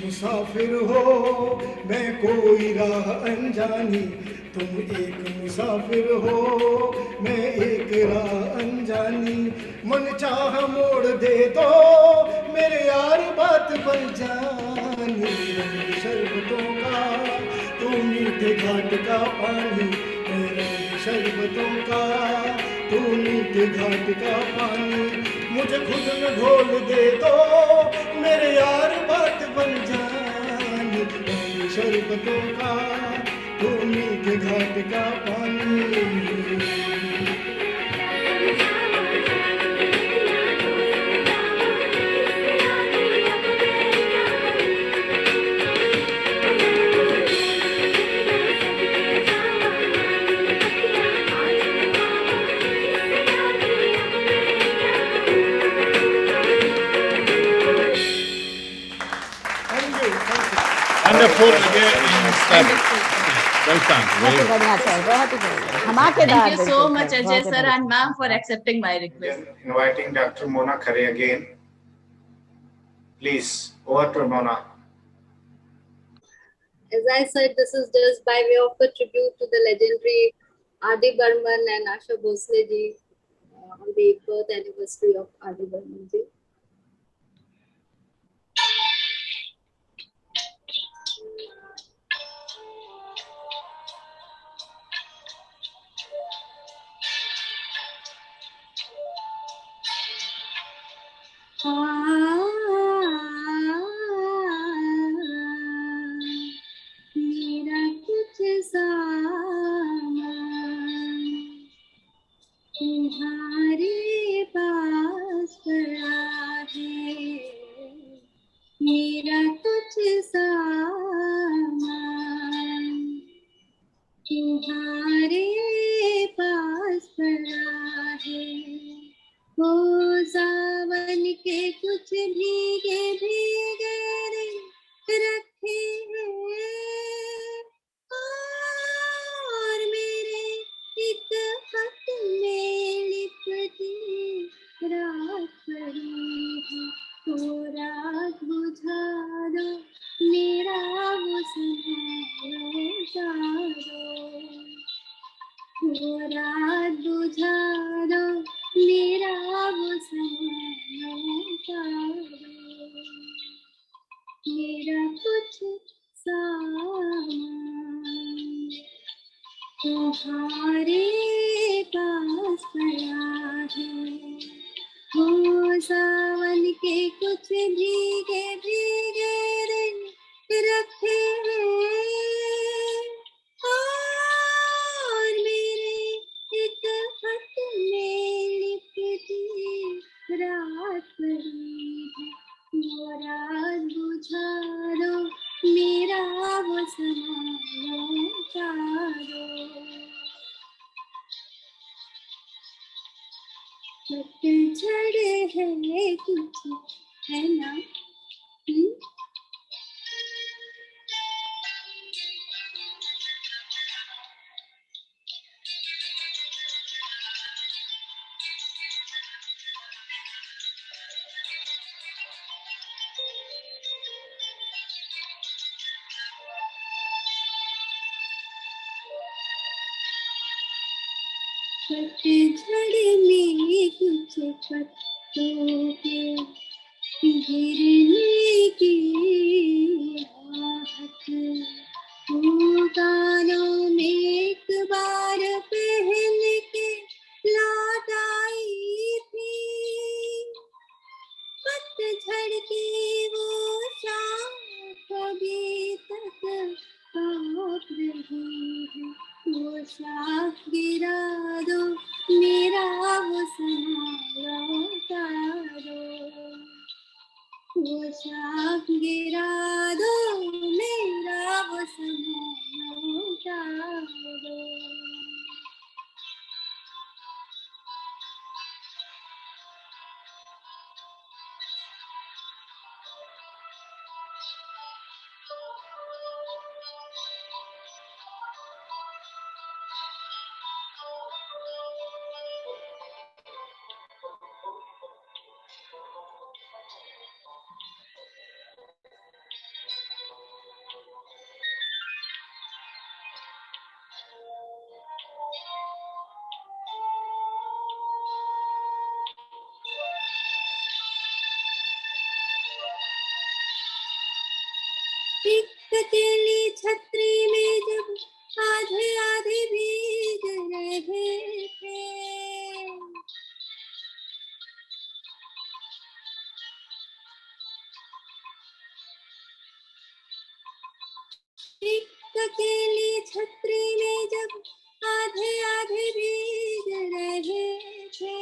मुसाफिर हो मैं कोई राह अनजानी, तुम एक मुसाफिर हो मैं एक राह अनजानी, मन चाह मोड़ दे तो मेरे यार बात बन जानी। रंग मीठे घाट का पानी मैं रंग शरबतों का, तू मीठे घाट का पानी मुझे खुद में घोल दे दो मेरे यार बात बन जानी, रंग शरबतों का तू मीठे घाट का पानी। Wonderful again in step. Well done. बहुत ही Very बढ़िया सर, बहुत ही बढ़िया, धमाकेदार। Thank you so बिल्कुल much, सर, Ajay बहुत ही sir बढ़िया। and ma'am, for accepting my request. Inviting Dr. Mona Khare again. Please, over to Mona. As I said, this is just by way of a tribute to the legendary R.D. Burman and Asha Bhosle ji on the birth anniversary of R.D. Burman ji. मेरा कुछ सामान तुम्हारे पास पड़ा है, मेरा कुछ सामान तुम्हारे पास पड़ा है, वो सावन के कुछ भीगे भीगे रखे हैं और मेरे एक हाथ में लिपटी रात पड़ी है, तो रात बुझा दो मेरा वो सहारा, वो रात बुझा दो मेरा वो सहारा, मेरा कुछ सामान तुम्हारे पास पड़ा है, वो सावन के कुछ भीगे भीगे दिन रखे हैं और मेरे एक हाथ में लिपटी रात पड़ी है, वो रात बुझा दो मेरा वो सहारा, पतझड़ है कुछ है ना, पतझड़ में कुछ पत्तों के गिरने की आहट, वो गानों में एक बार पहन के लौट आई थी, पतझड़ की वो शाम कभी तक कांप रही है, वो शाख गिरा दो मेरा वो सहारा, वो शाख गिरा दो मेरा वो सहारा, एक अकेली छतरी में जब छतरी में जब आधे आधे भीग रहे थे,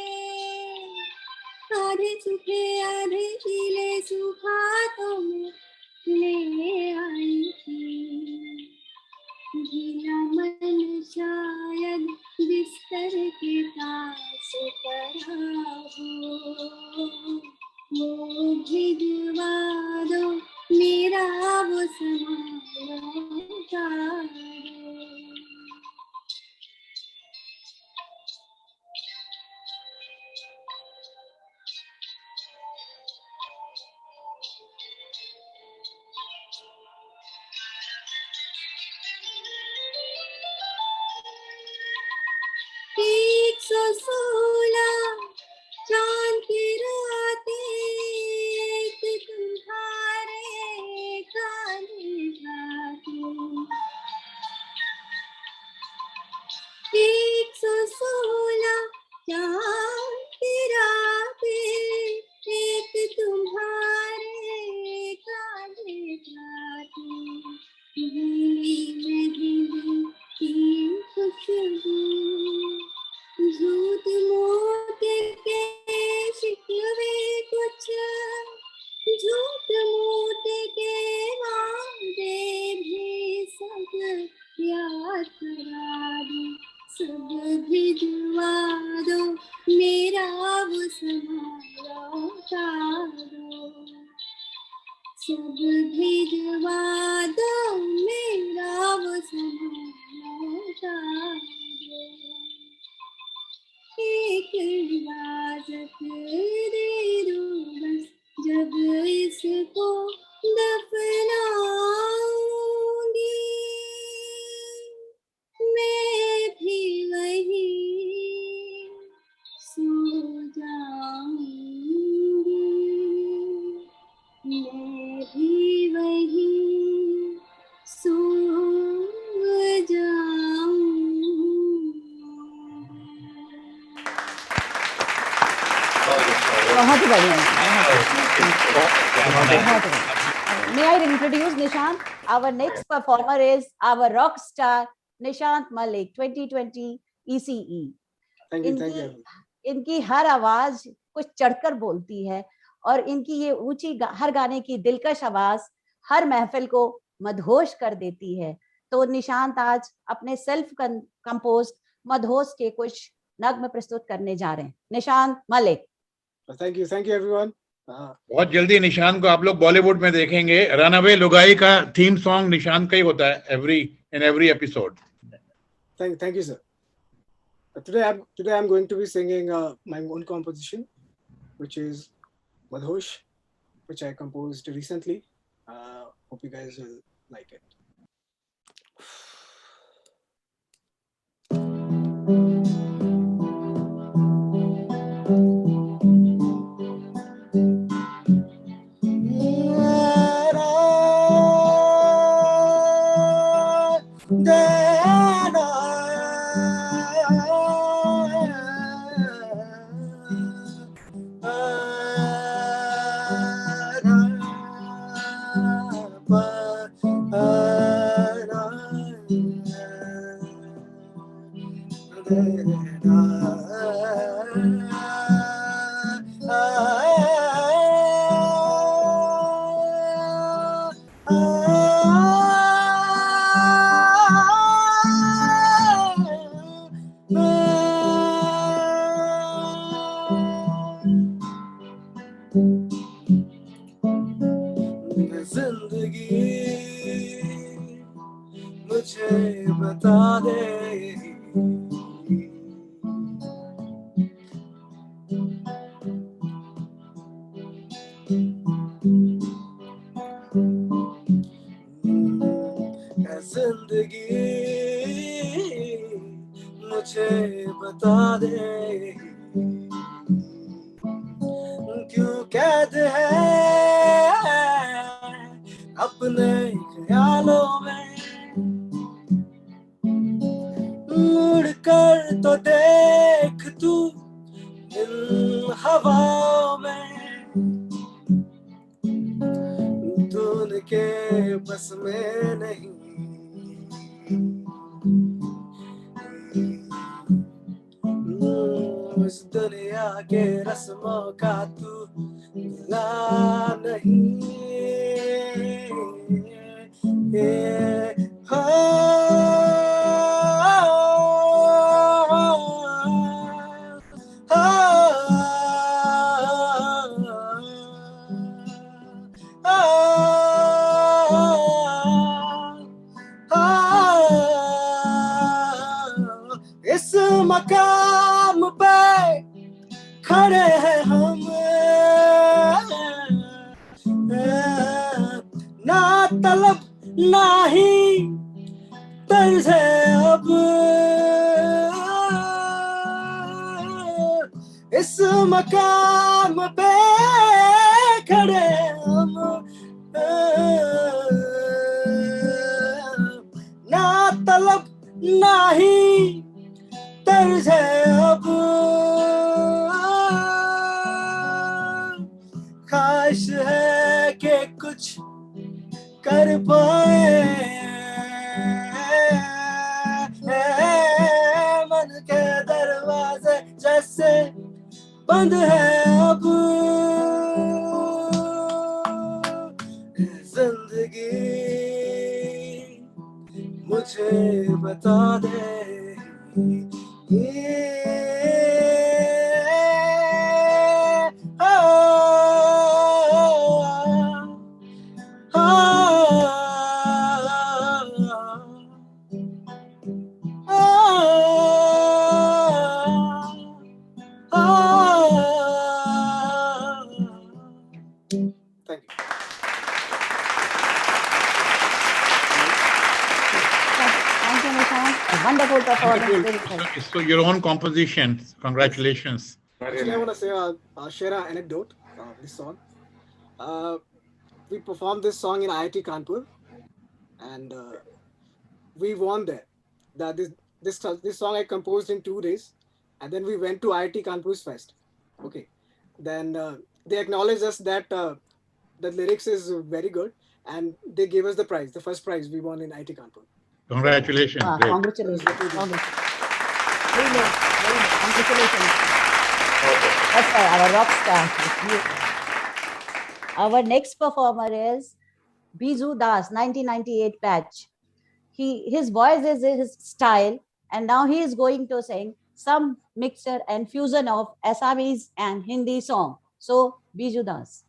आधे सूखे आधे गीले सूखा तो मैं ले आई थी। गीला मन शायद बिस्तर के पास पड़ा हो, वो भिजवा दो मेरा वो समाया तारो। एक 116 चांद की रातें, एक तुम्हारे काले रातें। 116 चांद की रातें, एक तुम्हारे काले रातें। गली में गिरी की खुशबू, झूठ मूठ के शिकवे कुछ, झूठ मूठ के वादे भी सब याद करा दो, सब भिजवा दो मेरा वो समाया तारो। सब भिजवा दो मेरा वो समाया तारो। एक इजाजत दे दो बस, जब इसको दफनाऊंगी मैं भी वही सो जाऊंगी, मैं भी वही सो बहुत ही बढ़िया, बहुत बढ़िया। May I introduce Nishant? Our next performer is our rock star Nishant Malik, 2020 ECE. Thank you. इनकी हर आवाज कुछ चढ़कर बोलती है और इनकी ये ऊंची हर गाने की दिलकश आवाज हर महफिल को मदहोश कर देती है। तो निशांत आज अपने सेल्फ कंपोज्ड मदहोश के कुछ नग्म प्रस्तुत करने जा रहे हैं। Nishant Malik. Thank you everyone. बहुत जल्दी निशांत को आप लोग बॉलीवुड में देखेंगे। रनअवे लुगाई का थीम सॉन्ग निशांत का ही होता है every episode. Thank you, sir. Today I'm going to be singing my own composition, which is Madhosh, which I composed recently. Hope you guys will like it. के रस्मों का तू भुला नहीं इस मकाम पे खड़े हैं हम ना तलब ना ही तर्ज है अब इस मकाम पे खड़े हैं हम ना तलब ना ही तर्ज है अब ख्वाहिश है कि कुछ कर पाए मन के दरवाजे जैसे बंद है अब जिंदगी मुझे बता दे Wonderful performance. So your own composition. Congratulations. Actually, I want to say, share an anecdote of this song. We performed this song in IIT Kanpur, and we won there. This song I composed in 2 days, and then we went to IIT Kanpur's fest. Okay, then they acknowledged us that the lyrics is very good, and they gave us the prize, the first prize we won in IIT Kanpur. Congratulations. Great. Congratulations. Congratulations. That's our rock star. Our next performer is Biju Das, 1998 batch. His voice is his style, and now he is going to sing some mixture and fusion of Assamese and Hindi song. So, Biju Das.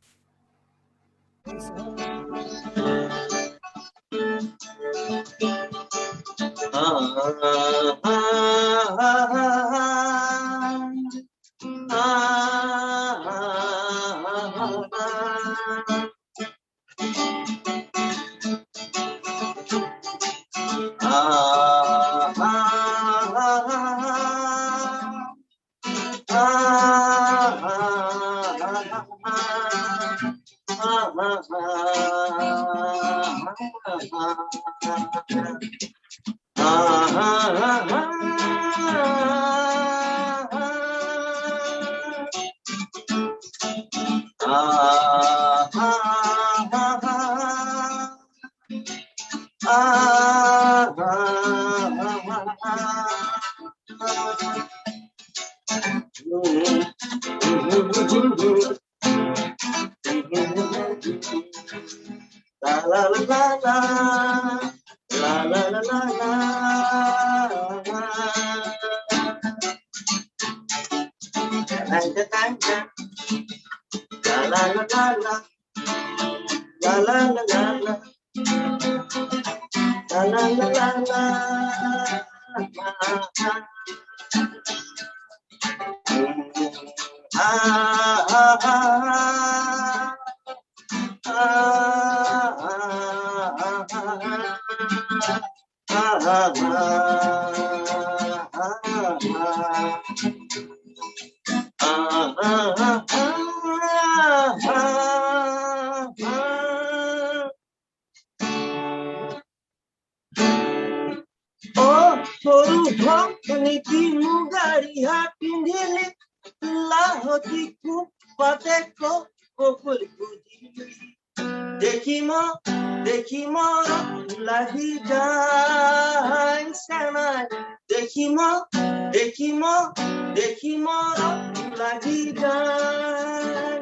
লাগি যায়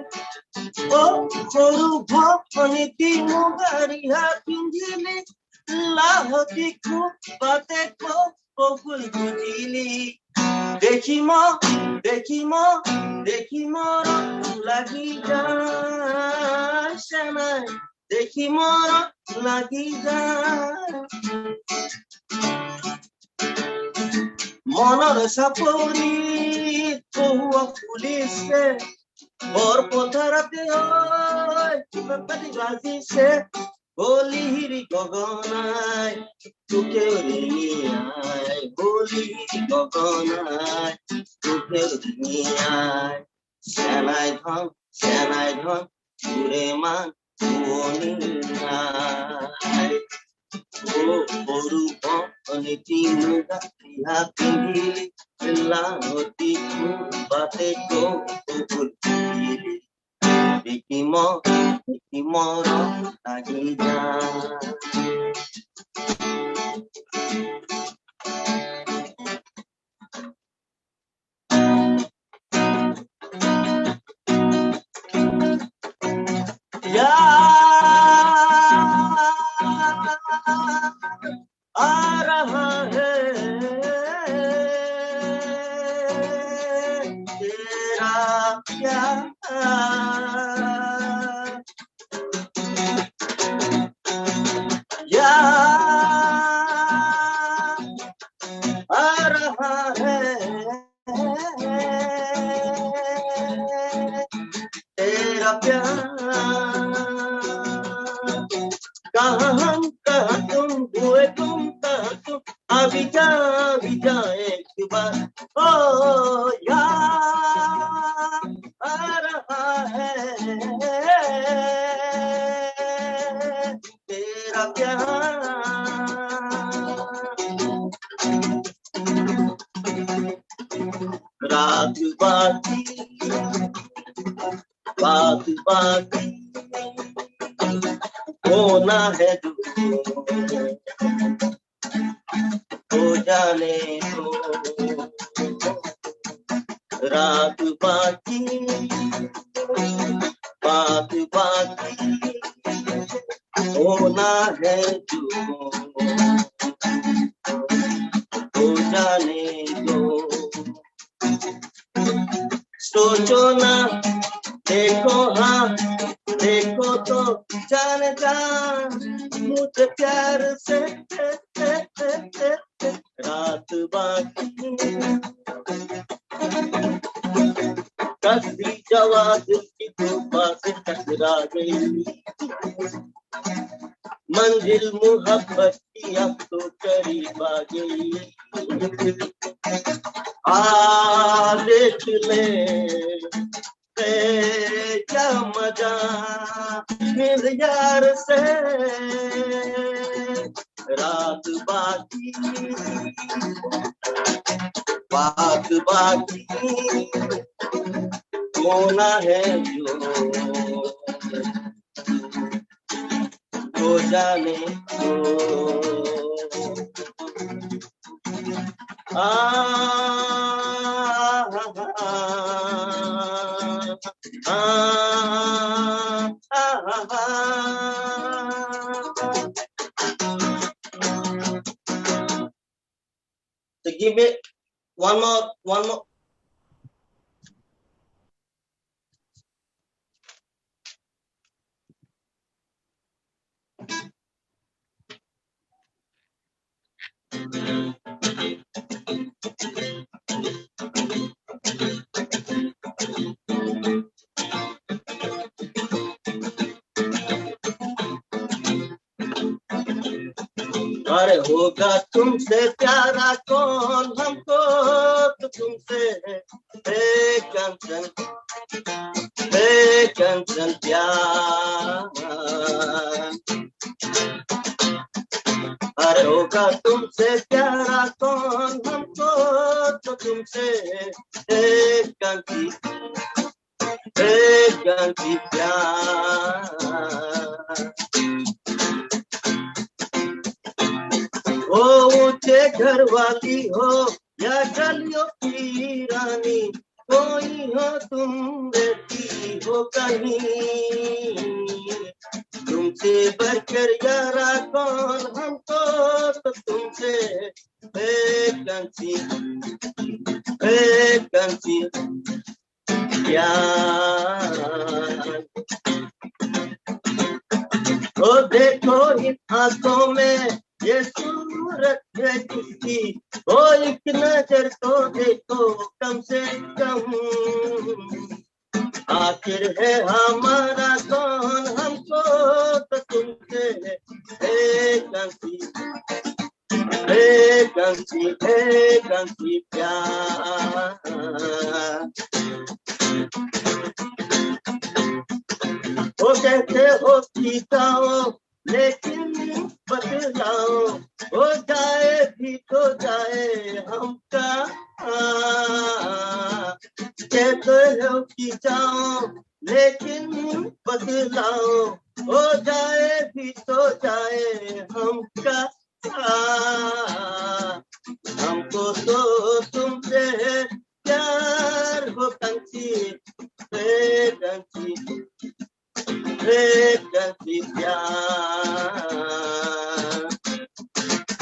ও সৰু ভপনিতি মুগাৰিহা পিন্ধিলি লাহতি খুব বাতে কবুল বুজিলি দেখি মোৰ লাগি যায় চেনাই দেখি মোৰ লাগি যায় মনৰ চাপৰি বহুৱা ফুলিছে বৰ পথাৰতে পাতি বাজিছে বলিহিৰি গগনাই তোকে ৰিঙিয়াই বলিহিৰি গগনাই তোকে ৰিঙিয়াই চেনাই ধন সুৰে মান শুৱনি নাই সৰু ভপনিতি মুগাৰিহা পিন্ধিলি লাহতি বাতে কবুল বুজিলি দেখি মোৰ লাগি যায় आ रहा है तेरा प्यार आ रहा है तेरा प्यार कहाँ हम कहाँ तुम हुए तुम कहाँ तुम अभी जा एक बार ओ यार आ रहा है तेरा प्यार रात बाकी होना है जो हो जाने दो रात बाकी बात बाकी होना है जो हो जाने दो सोचो ना देखो हाँ देखो तो जान मुझे प्यार से रात बाकी कसरी जवा दिल की धूपा से टकरा गई मंजिल मोहब्बत की अब तो करीब आ गई आ देख ले क्या मजा मेरे यार से रात बाकी बात बाकी होना है जो हो जाने दो So give me one more. अरे होगा तुमसे प्यारा कौन हमको तो तुमसे है कंचन प्यार अरे होगा तुमसे प्यारा कौन हमको तो तुमसे है कंची प्यार हो ऊंचे घर वाली हो या गलियों की रानी कोई हो तुम रहती हो कहीं, तुमसे बढ़कर यारा कौन हमको तो तुमसे वैकेंसी प्यार। ओ देखो इन आंखों में ये सूरत है किसकी, ओ एक नजर तो देखो कम से कम, आखिर है हमारा कौन हमको तो तुमसे वैकेंसी प्यार। वो कहते हो कि जाओ लेकिन बतलाओ, हो जाए भी तो जाए हमका, कहते हो कि जाओ लेकिन बतलाओ, हो जाए भी तो जाए हमका, हमको तो तुमसे प्यार हो वैकेंसी प्यार।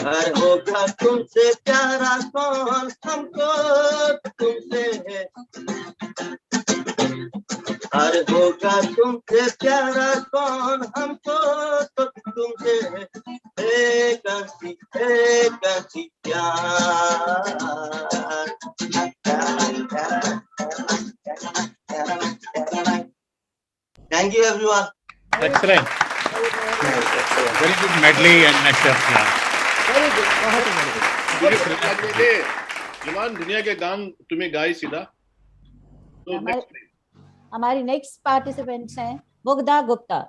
हर होगा तुमसे प्यारा कौन हमको तुमसे है, हर होगा तुमसे प्यारा कौन हमको तो तुमसे है वैकेंसी प्यार। Thank you everyone. Excellent. Very good medley and mashup. Very good, बहुत बढ़िया। ईमान दुनिया के गान तुम्हें गाए सीधा। तो हमारी नेक्स्ट पार्टिसिपेंट्स हैं मुग्धा गुप्ता,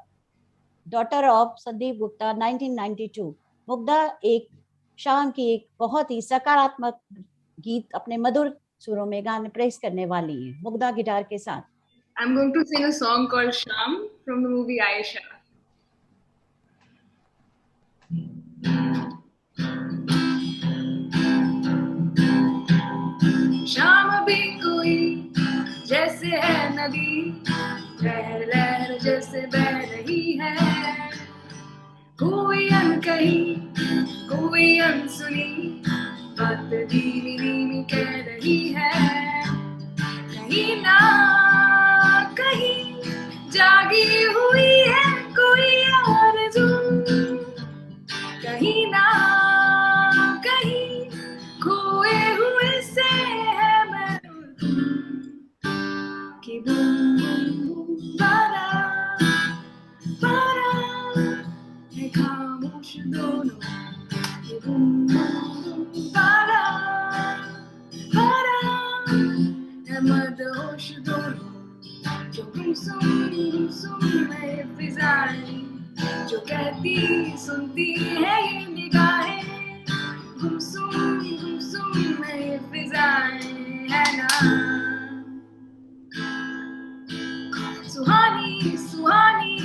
डॉटर ऑफ संदीप गुप्ता, 1992। मुग्धा एक शाम की एक बहुत ही सकारात्मक गीत अपने मधुर सुरों में गाने प्रेस करने वाली है। मुग्धा गिटार के साथ। I'm going to sing a song called Sham from the movie Aisha. शाम भी कोई जैसे है नदी, लहर लहर जैसे बह रही है, कोई अनकही कोई अनसुनी बात धीमी धीमी कह रही है, कहीं ना कहीं जागी हुई है कोई आरज़ू, कहीं ना कहीं खोए हुए से है मैं कि बूम बूम बारा बारा है खामोश दोनों, कि बूम बूम बारा बारा है मदहोश दोनों, जो गुमसुम है फिजाएं, जो कहती सुनती है ये निगाहें, गुमसुम है फिजाएं है ना। सुहानी सुहानी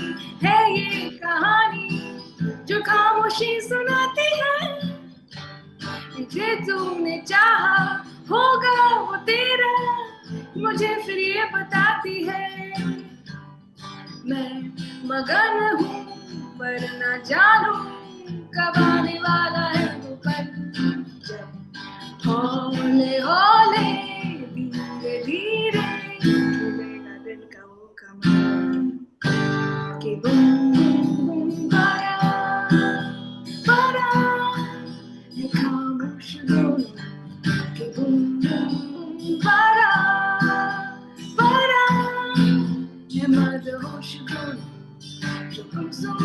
है ये कहानी जो खामोशी सुनाती है, मुझे तुमने चाहा होगा वो तेरा, मुझे फिर ये बताती है, मैं मगन हूँ पर ना जानू कब आने वाला है वो पल, जब हौले हौले धीरे धीरे खुलेगा दिल का वो कमल, कि बूम बूम बारा बारा है खामोश दोनों, कि बूम बूम बारा बारा है मदहोश दोनों, जो गुमसुम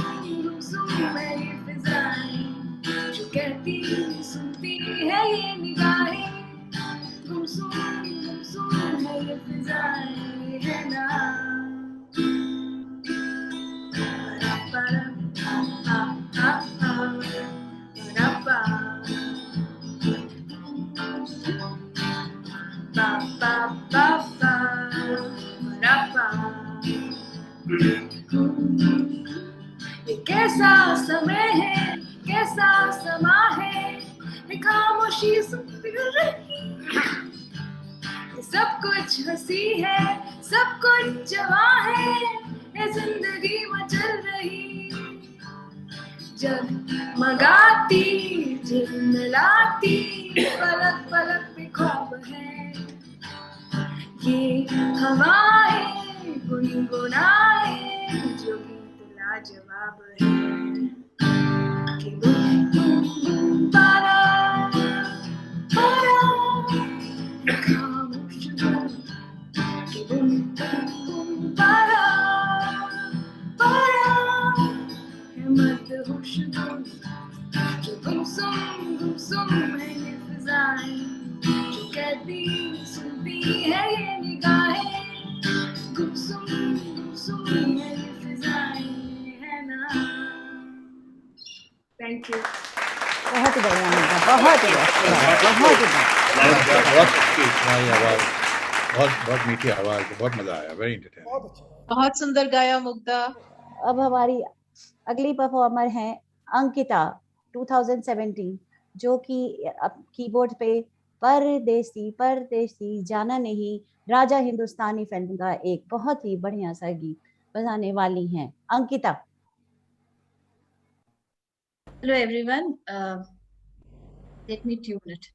है ये फिजाएं, जो कहती सुनती है ये निगाहें, गुमसुम है ये फिजाएं है ना। ये कैसा समय है कैसा समा है, खामोशी सुन रही, सब कुछ कुछ हंसी है, सब कुछ जवां है, ये जिंदगी मचल रही, जब मगाती झिलमिलाती पलक पलक पे ख्वाब है, ये हवाएं गुनगुनाए जो गीत लाजवाब है, कि बुम बुम बुम पारा पारा खामोश गुम, कि बुम बुम बुम पारा पारा मदहोश गुम, जो गुमसुम है ये फिजाएं, जो कहती सुनती है ये निगाहें, गुमसुम है ये फिजाएं, है ना। Thank you. बहुत ही बढ़िया होगा, बहुत ही बहुत ही बहुत अच्छी तुम्हारी आवाज, बहुत मीठी आवाज, बहुत मजा आया, वेरी एंटरटेनिंग। बहुत सुंदर गाया मुग्धा। अब हमारी अगली परफॉर्मर हैं अंकिता 2017, जो कि कीबोर्ड पे परदेसी परदेसी जाना नहीं राजा हिंदुस्तानी फिल्म का एक बहुत ही बढ़िया सा गीत बजाने वाली हैं Ankita. Hello everyone. Let me tune it.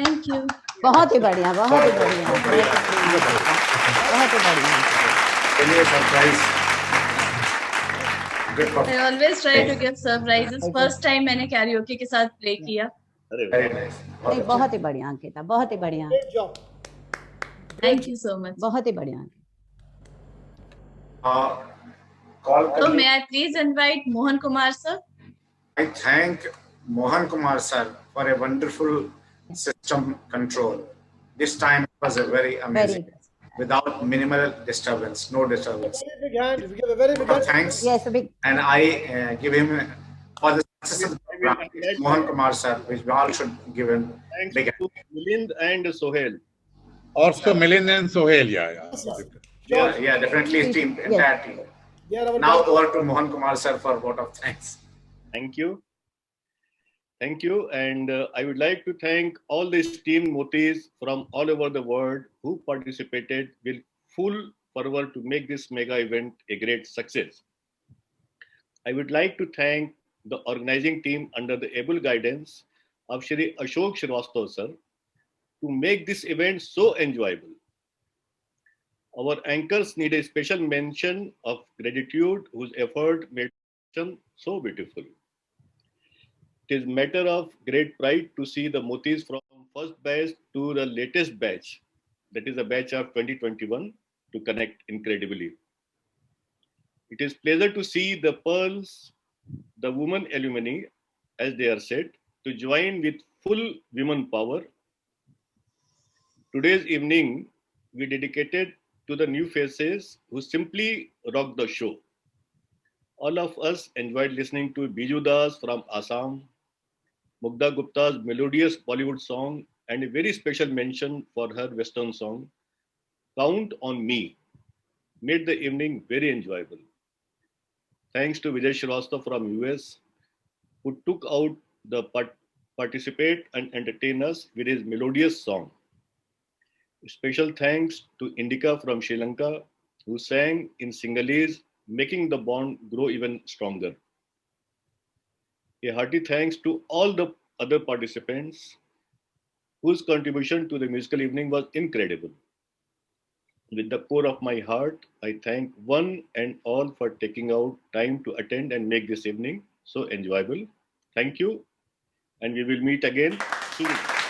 Thank you. बहुत ही बढ़िया, बहुत ही बढ़िया, बहुत ही बढ़िया। चलिए surprise. I always try to give surprises. First time मैंने karaoke के साथ play किया. नहीं, बहुत ही बढ़िया अंकिता, बहुत ही बढ़िया। Thank you so much. बहुत ही बढ़िया। So may I please invite Mohan Kumar sir? I thank Mohan Kumar sir for a wonderful system control. This time was a very amazing, without minimal disturbance, no disturbance. Big hand. We give a very big hand. Thanks. Yes, a big. And I give him for the success of the program. Mohan Kumar sir, which we all should give him big hand. Milind and Sohail. Also Milind and Sohail, yeah. Yeah, definitely his team, entire team. Now over to Mohan Kumar sir for a vote of thanks. Thank you. Thank you. And I would like to thank all the esteemed motis from all over the world who participated with full fervor to make this mega event a great success. I would like to thank the organizing team under the able guidance of Shri Ashok Srivastava sir to make this event so enjoyable. Our anchors need a special mention of gratitude whose effort made it so beautiful. It is matter of great pride to see the motis from first batch to the latest batch, that is the batch of 2021, to connect incredibly. It is pleasure to see the pearls, the women alumni, as they are said, to join with full women power. Today's evening, we dedicated to the new faces who simply rocked the show. All of us enjoyed listening to Biju Das from Assam, Mugdha Gupta's melodious Bollywood song, and a very special mention for her Western song, Count on Me, made the evening very enjoyable. Thanks to Vijay Srivastava from US, who took out the participate and entertain us with his melodious song. Special thanks to Indica from Sri Lanka, who sang in Sinhalese, making the bond grow even stronger. A hearty thanks to all the other participants whose contribution to the musical evening was incredible. With the core of my heart, I thank one and all for taking out time to attend and make this evening so enjoyable. Thank you, and we will meet again soon.